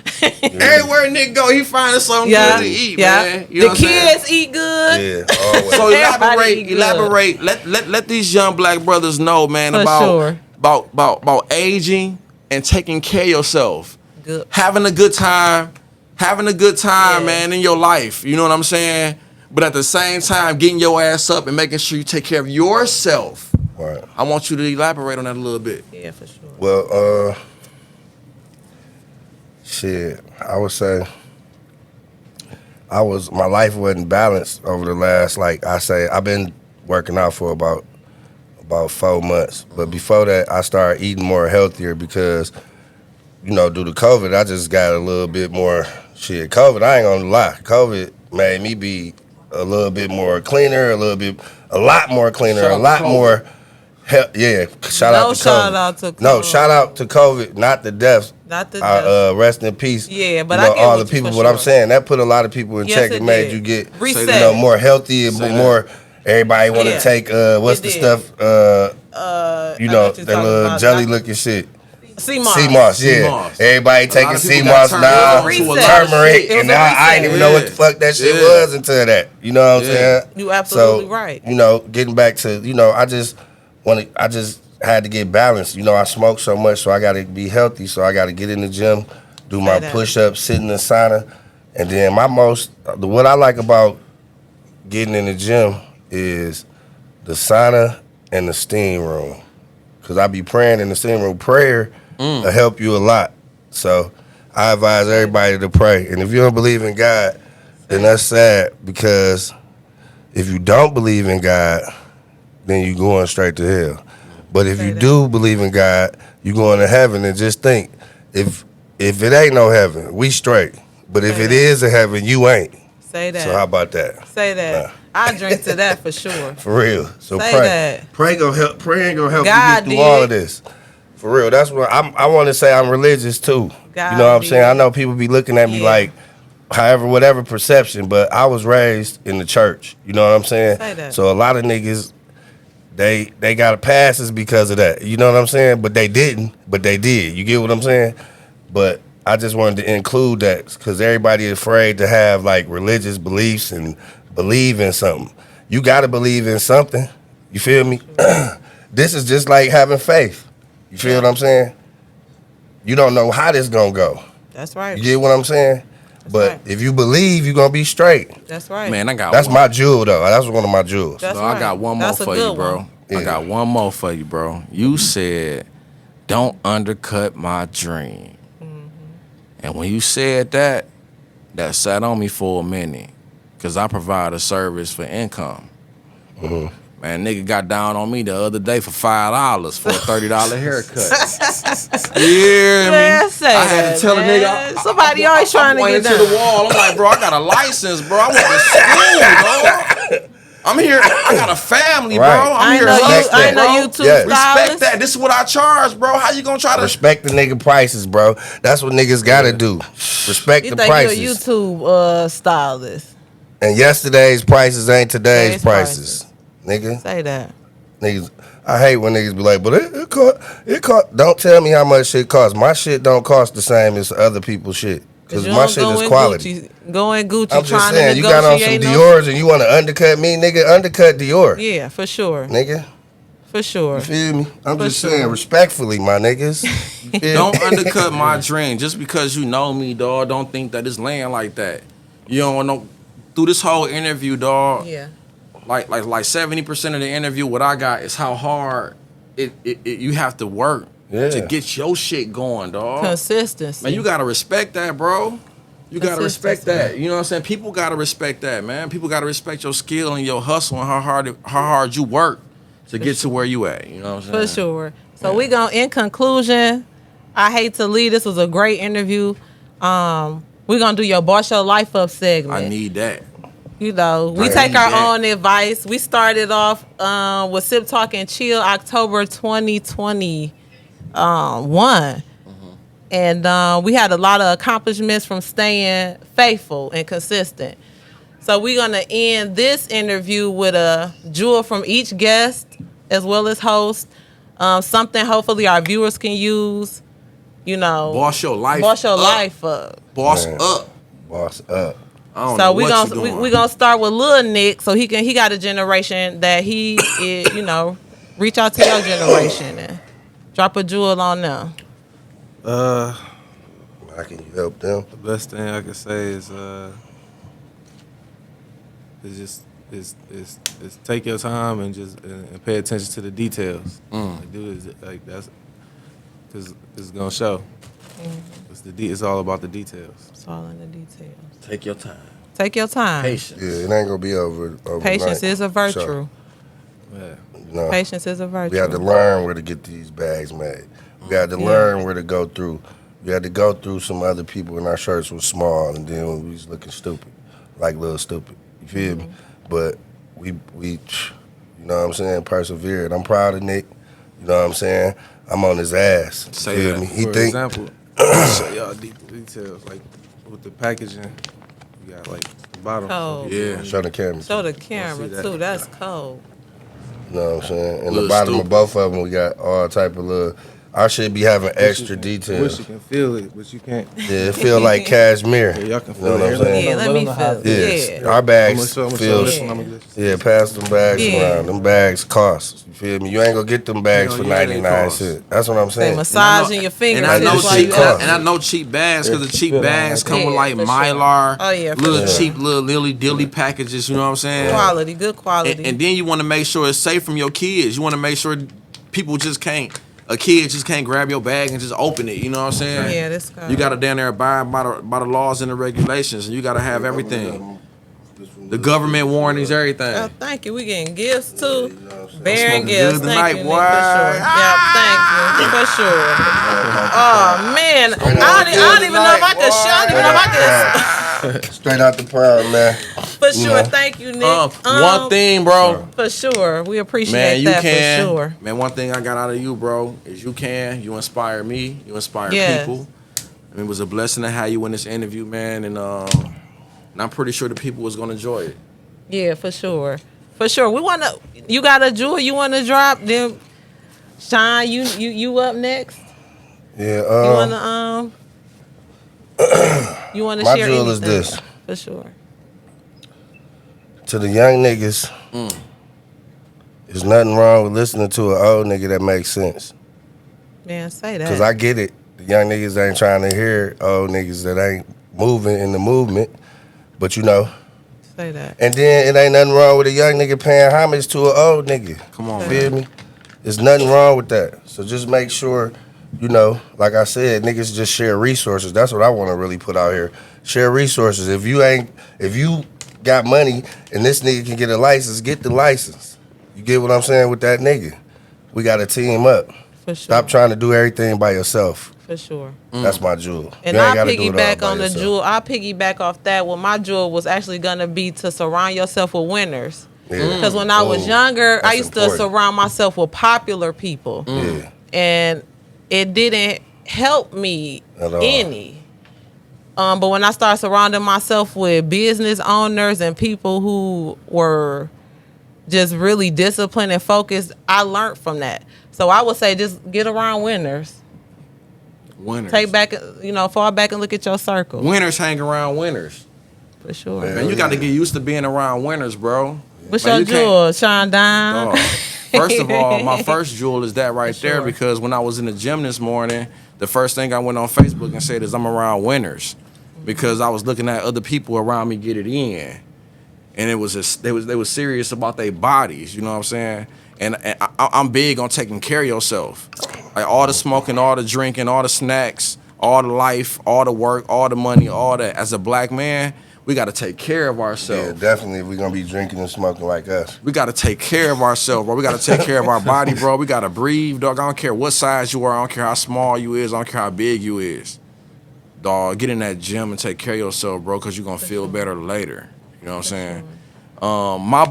Everywhere Nick go, he finding something Yeah, good to eat, yeah. man. You know The what I'm saying? kids eat good. Yeah, always. So Everybody eat good. elaborate. Let these young black brothers know, man, For sure. about aging and taking care of yourself. Good. Having a good time, Yeah. man, in your life. You know what I'm saying? But at the same time, getting your ass up and making sure you take care of yourself. Right. I want you to elaborate on that a little bit. Yeah, for sure. Well, shit, I would say my life wasn't balanced over the last, like I say, I've been working out for about 4 months. But before that, I started eating more healthier because, due to COVID, I just got a little bit more shit. COVID, I ain't gonna lie. COVID made me be a little bit more cleaner, a lot more cleaner, Shout out a to lot COVID. more. Yeah, shout out to COVID. shout out to No, COVID. shout out to COVID, not the deaths. Not the deaths. Rest in peace. Yeah, but you know, I get all what the you people. for What I'm sure. saying, that put a lot of people in Yes, check. it It made did. you get Reset. more healthy and Say that. more. Everybody want to Yeah. take what's It the did. stuff? I know That what you're talking little about. jelly looking shit. Sea moss. Sea moss, Sea yeah. moss. Everybody A lot taking of sea people got moss turned now, on to a lot of turmeric, shit. It was and a now I didn't even know what the fuck that shit Yeah. was until that. You know what I'm Yeah. saying? You absolutely So, right. getting back to, I just had to get balanced. I smoke so much, so I got to be healthy. So I got to get in the gym, do my that. push-ups, sit in the sauna, and then what I like about getting in the gym is the sauna and the steam room. Because I be praying in the steam room. Prayer will help you a lot. So I advise everybody to pray. And if you don't believe in God, then that's sad, because if you don't believe in God, then you're going straight to hell. But if Say you that. do believe in God, you're going to heaven. And just think, if it ain't no heaven, we straight. But if Say it that. is a heaven, you ain't. Say that. So how about that? Say that. Nah. I drink to that for sure. For real. So Say pray. that. Pray gonna help. Praying gonna help God you get through all of did. this. For real. That's what I want to say. I'm religious too. God you know what I'm did. saying? I know people be looking at me Yeah. like, whatever perception, but I was raised in the church. You know what I'm saying? Say that. So a lot of niggas, they got passes because of that. You know what I'm saying? But they didn't. But they did. You get what I'm saying? But I just wanted to include that because everybody is afraid to have like religious beliefs and believe in something. You got to believe in something. You feel me? This is just like having faith. You feel what I'm saying? You don't know how this gonna go. That's right. You get what I'm saying? But right. if you believe, you're gonna be straight. That's right. Man, I got That's one. my jewel though. That's one of my jewels. That's So I right. got one more That's a for you, good bro. one. Yeah. I got one more for you, bro. You said, "Don't undercut my dream," and when you said that, that sat on me for a minute, cause I provide a service for income. Man, nigga got down on me the other day for $5 for a $30 haircut. Yeah, Man, say I had that, to tell man. a nigga. Somebody always trying to pointed get to the down. wall. I'm like, bro, I got a license, bro. I went to school, dog. I'm here. I got a family, bro. Right. I'm I here know you. hustling, I know bro. you too, Yes. Respect stylist. that. This is what I charge, bro. How you gonna try to? Respect the nigga prices, bro. That's what niggas gotta do. Respect You the think prices. you're a YouTube stylist? And yesterday's prices ain't today's Today's prices. Nigga. Say that. Niggas, I hate when niggas be like, but it cost. Don't tell me how much shit costs. My shit don't cost the same as other people's shit. Because you my don't shit go is in quality. Gucci, go in Gucci I'm just trying saying, to you got on some negotiate. Dior's and you want to undercut me, nigga, undercut Dior. Yeah, for sure. Nigga, For sure. you feel me? I'm For just sure. saying, respectfully, my niggas. You feel Don't me? undercut my dream just because you know me, dog. Don't think that it's laying like that. You don't know. Through this whole interview, dog. Yeah. Like 70% of the interview, what I got is how hard you have to work to get your shit going, dog. Consistency. Man, you gotta respect that, bro. You gotta respect Consistency. that. You know what I'm saying? People gotta respect that, man. People gotta respect your skill and your hustle and how hard you work to get to where you at. You know what I'm saying? For sure. So we gonna, in conclusion, I hate to leave. This was a great interview. We're gonna do your Boss Your Life Up segment. I need that. You know, we I take need our that. own advice. We started off with Sip Talk and Chill October 2021. And we had a lot of accomplishments from staying faithful and consistent. So we're going to end this interview with a jewel from each guest as well as host. Something hopefully our viewers can use. You know, Boss your life. Boss your up. life up. Boss Man. up. Boss up. I don't So know we what gonna you doing. we gonna start with Lil Nick. So he got a generation that he is, you know, reach out to your generation and drop a jewel on them. How can you help them? The best thing I can say is take your time and just and pay attention to the details. Like, that's because it's gonna show. It's all about the details. It's all in the details. Take your time. Take your time. Patience. Yeah, it ain't gonna be overnight. Patience is a virtue. So, Yeah. you know, Patience is a virtue. we had to learn where to get these bags made. We had to learn where to go through. We had to go through some other people when our shirts were small and then we was looking stupid, like Lil Stupid. You feel me? But we, you know what I'm saying, persevered. I'm proud of Nick. You know what I'm saying? I'm on his ass. You Say feel that. me? He For think example, show y'all deep details like with the packaging. You got like the bottom. Cold. Yeah. show the camera. Show the camera that. too. That's cold. You know what I'm saying? In the Lil bottom Stupid. of both of them, we got all type of little. I should be having extra Wish details. you can feel it, but you can't. Yeah, it feel like cashmere. Yeah, y'all can You know feel what it. I'm saying? Yeah, let me feel. Yes. Yeah. Our I'm bags gonna show feel. this one. I'm gonna get Yeah, pass them bags Yeah. around. Them bags cost. You feel me? You ain't gonna get them bags Hell for yeah, they 99 cost. cents. That's what I'm They saying. massaging your fingers. And I know Like, while cheap you cost. and I know cheap bags because the cheap feel bags like come that. with like Yeah, for sure. Mylar, Oh, yeah, for little sure. cheap little lily dilly packages. You know what I'm saying? Quality, good quality. And then you want to make sure it's safe from your kids. You want to make sure people just can't. A kid just can't grab your bag and just open it. You know what I'm saying? Yeah, that's good. You got to down there abide by the laws and the regulations, and you got to have everything. The government warnings, everything. Oh, thank you. We getting gifts too. smoking Bearing gifts. good Thank tonight, you, boy. Nick, for sure. Yeah, thank you for sure. Oh man, I don't even know if I could. I don't even know if I could. Straight out the pound, man. For sure. know. Thank you, Nick. One thing, bro. For sure. We appreciate Man, you that can. for sure. Man, one thing I got out of you, bro, is you can. You inspire me. You inspire Yes. people. I mean, it was a blessing to have you in this interview, man. And I'm pretty sure the people was gonna enjoy it. Yeah, for sure. For sure. We wanna you got a jewel you wanna drop, then Sean, you up next? Yeah, You wanna you wanna my share jewel is anything? this. For sure. To the young niggas, there's nothing wrong with listening to an old nigga that makes sense. Man, say that. Because I get it. The young niggas ain't trying to hear old niggas that ain't moving in the movement. But you know. Say that. And then it ain't nothing wrong with a young nigga paying homage to an old nigga. Come on, Feel me? There's nothing wrong with that. So just make sure, you know, like I said, niggas just share resources. That's what I want to really put out here. Share resources. If you got money and this nigga can get a license, get the license. You get what I'm saying with that nigga? We got to team up. For sure. Stop trying to do everything by yourself. For sure. That's my jewel. And You ain't I'll gotta do it all piggyback by on the yourself. jewel. I'll piggyback off that. Well, my jewel was actually gonna be to surround yourself with winners. Yeah. Because when I was Oh, younger, I that's used important. to surround myself with popular people. Yeah. And it didn't help me At all. any. But when I started surrounding myself with business owners and people who were just really disciplined and focused, I learned from that. So I would say just get around winners. Winners. Take back, fall back and look at your circle. Winners hang around winners. For sure. Man, you got to get used to being around winners, bro. What's Man, your you can't- jewel, Sean Don? Dog. First of all, my first jewel is that right there sure. because when I was in the gym this morning, the first thing I went on Facebook and said is I'm around winners because I was looking at other people around me get it in, and it was just, they was serious about their bodies. You know what I'm saying? And I'm big on taking care of yourself, like all the smoking, all the drinking, all the snacks, all the life, all the work, all the money, all that. As a black man, We got to take care of Yeah, ourselves. definitely. If we're gonna be drinking and smoking like us. We got to take care of ourselves, bro. We got to take care of our body, bro. We got to breathe, dog. I don't care what size you are. I don't care how small you is. I don't care how big you is. Dog, get in that gym and take care of yourself, bro, because you're going to feel better later. You know what I'm saying? My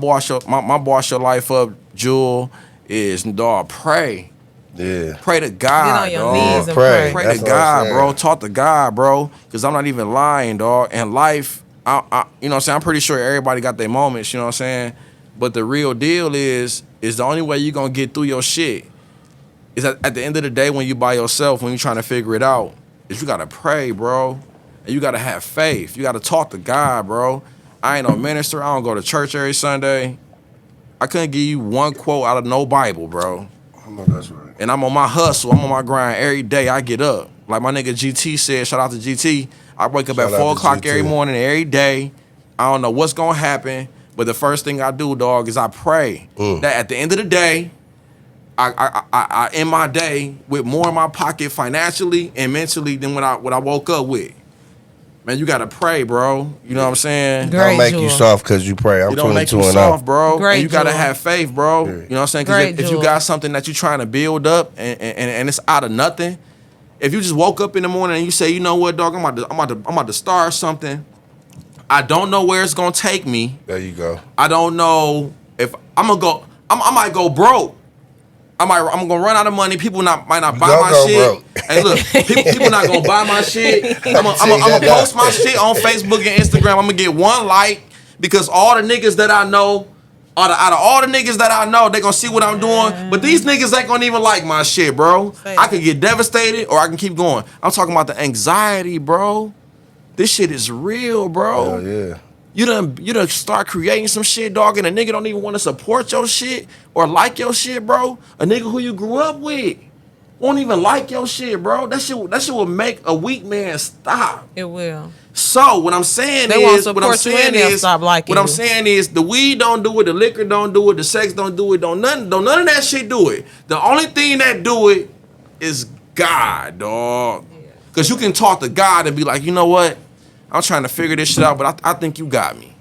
boss your life up, Jewel, is, dog, pray. Yeah. Pray to God, Get on your dog. knees and Pray. pray. Pray That's to what I'm God, saying. bro. Talk to God, bro. Because I'm not even lying, dog. And life, I you know what I'm saying? I'm pretty sure everybody got their moments, you know what I'm saying? But the real deal is the only way you're going to get through your shit is at the end of the day when you by yourself, when you're trying to figure it out, is you got to pray, bro. And you got to have faith. You got to talk to God, bro. I ain't no minister. I don't go to church every Sunday. I couldn't give you one quote out of no Bible, bro. I know that's right. And I'm on my hustle. I'm on my grind every day. I get up. Like my nigga GT said, shout out to GT. I wake up Shout at out 4 to o'clock GT. every morning, every day. I don't know what's going to happen. But the first thing I do, dog, is I pray that at the end of the day, I end my day with more in my pocket financially and mentally than what I woke up with. Man, you gotta pray, bro. You know what I'm saying? Great, Don't make you Jewel. soft because you pray. I'm It don't make 22 you and soft, up. bro. Great, And you gotta Jewel. have faith, bro. Yeah. You know what I'm saying? Great, Because if you Jewel. got something that you're trying to build up and it's out of nothing, if you just woke up in the morning and you say, you know what, dog, I'm about to start something. I don't know where it's gonna take me. There you go. I don't know if I'm gonna go. I might go broke. I'm gonna run out of money. People might not buy gonna my go shit. broke. Hey, look, people not gonna buy my shit. I'm that gonna down. post my shit on Facebook and Instagram. I'm gonna get 1 like because all the niggas that I know, out of all the niggas that I know, they gonna see what I'm doing. But these niggas ain't gonna even like my shit, bro. Say I that. could get devastated or I can keep going. I'm talking about the anxiety, bro. This shit is real, bro. Hell yeah. You done start creating some shit, dog, and a nigga don't even want to support your shit or like your shit, bro. A nigga who you grew up with won't even like your shit, bro. That shit will make a weak man stop. It will. So what I'm saying They won't is, support you and they'll stop liking what I'm you. saying is, the weed don't do it, the liquor don't do it, the sex don't do it, don't none of that shit do it. The only thing that do it is God, dog. Cause you can talk to God and be like, you know what? I'm trying to figure this shit out, but I think you got me.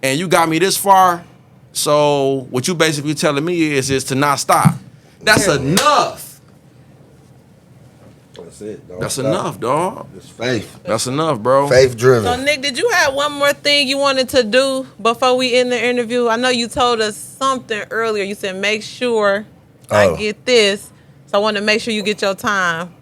And you got me this far, so what you basically telling me is to not stop. That's enough. That's it. Don't That's stop. enough, dog. It's faith. That's enough, bro. Faith driven. So, Nick, did you have one more thing you wanted to do before we end the interview? I know you told us something earlier. You said, make sure I Oh. get this. So, I want to make sure you get your time.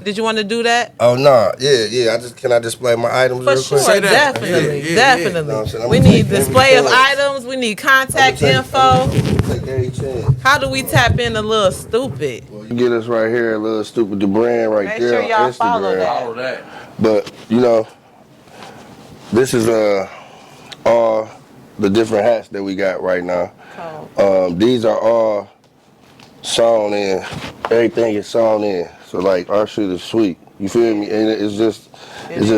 Did you want to do that? Oh no, yeah. Can I display my items For real sure, quick? Say that. definitely, Yeah, yeah, definitely. You know what I'm saying? I'm We gonna need take every display of chance. items. We need contact info. Take every chance. How do we tap into Lil Stupid? Well, you get us right here, Lil Stupid, the brand right Make there sure on y'all Instagram. follow that. Follow that. But you know, this is all the different hats that we got right now. These are all sewn in. Everything is sewn in. So like our shit is sweet. You feel me? And it's just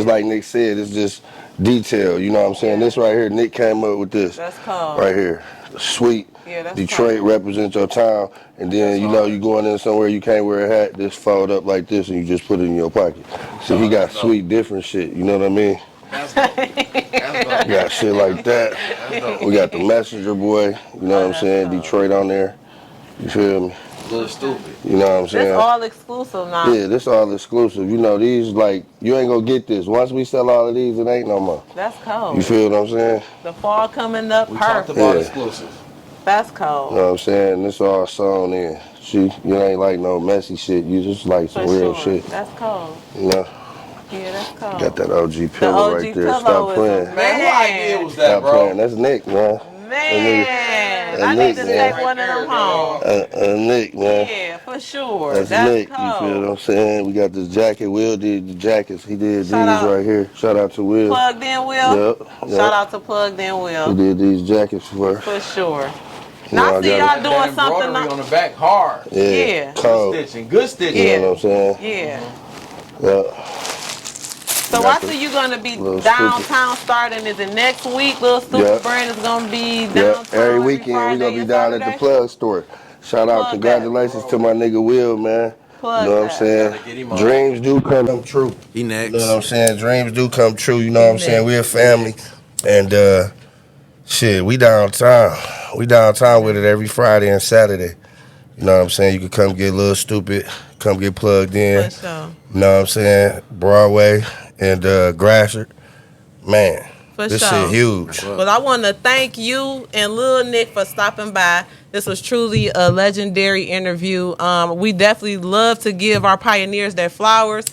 like Nick said. It's just detail. You know what I'm saying? This right here, Nick came up with this. That's cold. Right here, sweet. Yeah, that's Detroit cold. represents your town, and then you know you going in somewhere you can't wear a hat. Just fold up like this, and you just put it in your pocket. So he got sweet, different shit. You know what I mean? That's dope. That's dope. We got shit like that. We got the Messenger Boy. You know what I'm saying? Detroit on there. You feel me? Lil Stupid. You know what I'm saying? That's all exclusive now. Yeah, this all exclusive. You know, these like you ain't gonna get this. Once we sell all of these, it ain't no more. That's cold. You feel what I'm saying? The fall coming up, We talked perfect. about Yeah. exclusive. That's You cold. know what I'm saying? This all sewn in. See, you ain't like no messy shit. You just like some For real sure. shit. That's cold. You know? Yeah, that's cold. Got that OG pillow OG right there. pillow Stop is playing. Man, who idea was that, Stop bro? playing. That's Nick, man. Man, That I need to Nick, man. take one of them home. Nick, man. Yeah, for sure. That's That's Nick. You feel what cold. I'm saying? We got this jacket. Will did the jackets. He did Shout these out. right here. Shout out to Will. Plugged in Will. Yep. Shout out to Plugged in He Will. did these jackets for. For sure. You know, Now I see got y'all it. doing That something. embroidery on the back hard. Yeah. Cold. Stitching, good stitching. You know what I'm saying? Yeah. Yeah. So Got I the see you gonna be Lil downtown starting. Is it next week? Lil Stupid Yeah. brand is gonna be Yeah. downtown Every weekend we Friday gonna be and down at the Saturday? plug store. Shout out, Plug congratulations to my nigga Will, man. Plug You know what I'm that. saying? Gotta get him on. Dreams do come true. He next. You know what I'm saying? Dreams do come true. You know He what I'm saying? next. We're a family. And shit, we downtown. We downtown with it every Friday and Saturday. You know what I'm saying? You can come get Lil Stupid, come get plugged in. For sure. You know what I'm saying? Broadway and Grasser. Man, For this sure. shit huge. But I want to thank you and Lil Nick for stopping by. This was truly a legendary interview. We definitely love to give our pioneers their flowers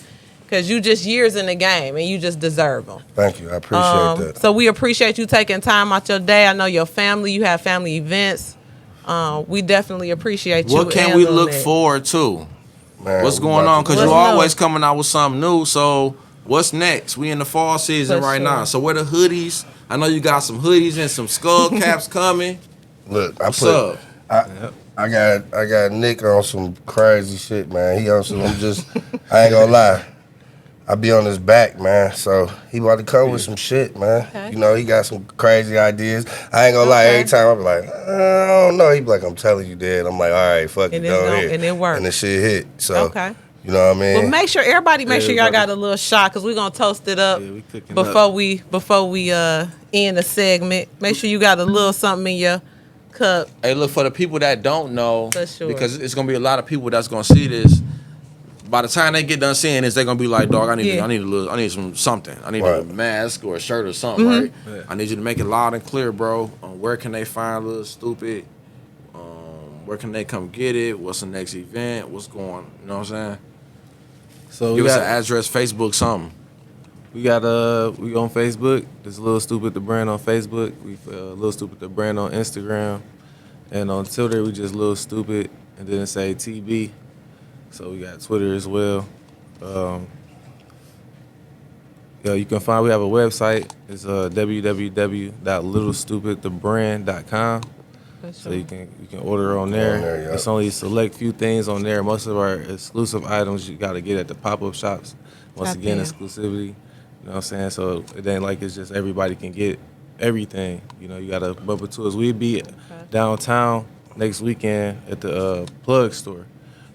because you just years in the game and you just deserve them. Thank you. I appreciate that. So we appreciate you taking time out your day. I know your family, you have family events. We definitely appreciate you. What can and we Lil look Nick. forward to? Man, What's we going about on? to Because go. you What's always new? coming out with something new. So what's next? We in the fall season For right sure. now. So where the hoodies? I know you got some hoodies and some skull caps coming. Look, What's up? I got Nick on some crazy shit, man. He on some. I ain't gonna lie. I be on his back, man. So he about to come with some shit, man. Okay. You know, he got some crazy ideas. I ain't gonna lie. Okay. Every time I be like, I don't know. He be like, I'm telling you, Dad. I'm like, all right, fuck it, And it's go gon- ahead. and it worked. And the shit hit. So Okay. you know what I mean? Well, make sure everybody make Yeah, sure y'all got everybody- a little shot because we're gonna toast it up Yeah, we cooking before we end the segment. Make sure you got a little something in your cup. Hey, look, for the people that don't know, For sure. because it's gonna be a lot of people that's gonna see this. By the time they get done seeing this, they're gonna be like, "Dog, I need Yeah. I need something. I need Right. a mask or a shirt or something, right? I need you to make it loud and clear, bro. Where can they find Lil Stupid? Where can they come get it? What's the next event? What's going? You know what I'm saying? So we Give us got an address, Facebook, something. we on Facebook. There's Lil Stupid the brand on Facebook. We Lil Stupid the brand on Instagram, and on Twitter we just Lil Stupid, and then it say TB. So we got Twitter as well. You can find. We have a website. It's www.littlestupidthebrand.com. So you can order on there. On there, yeah. It's only a select few things on there. Most of our exclusive items you got to get at the pop-up shops. Once Tap again, in. exclusivity. You know what I'm saying? So it ain't like it's just everybody can get everything. You know, you got to bump into us. We'd be downtown next weekend at the plug store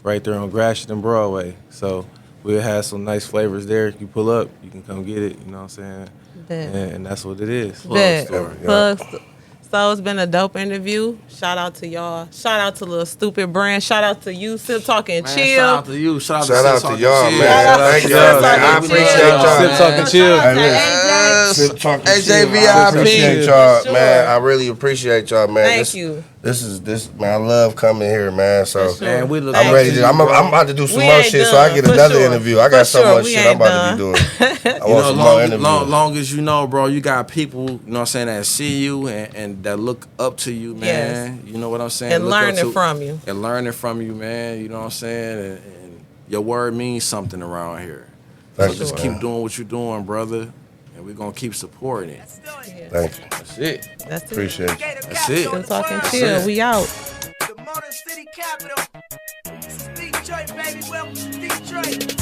right there on Gratiot and Broadway. So we'll have some nice flavors there. If you pull up, you can come get it. You know what I'm saying? Bet. And that's what it is. Bet. store, yeah. Plug st- So it's been a dope interview. Shout out to y'all. Shout out to Lil Stupid Brand. Shout out to you, Sip Talking Man, Chill. shout out to you. Shout Shout out out to y'all, Chill. man. Shout out Thank to y'all, Sip man. I Talking appreciate Chill. y'all. Sip Talking Chill. Shout out to Hey, AJ. Sip Talking AJ Chill. I VIP. appreciate y'all, Sure. man. I really appreciate y'all, man. Thank you. This man. I love coming here, man. So For sure. Man, we look Thank I'm ready you, to. I'm bro. about to do some We more ain't shit, so I done, get for another sure. interview. I For got so sure, much we shit I'm ain't about to done. be doing. I You want know, some more interviews. long as you know, bro, you got people, you know what I'm saying, that see you and that look up to you, man. You know what I'm saying? And Look up learning to- from you. And learning from you, man. You know what I'm saying? And your word means something around here. Thank So just you, keep man. doing what you're doing, brother. And we're going to keep supporting it. Thank you. That's it. That's it. Appreciate you. That's it. Sip Talking That's Chill. it. We out. The Motor City Capital. This is Detroit, baby. Welcome to Detroit.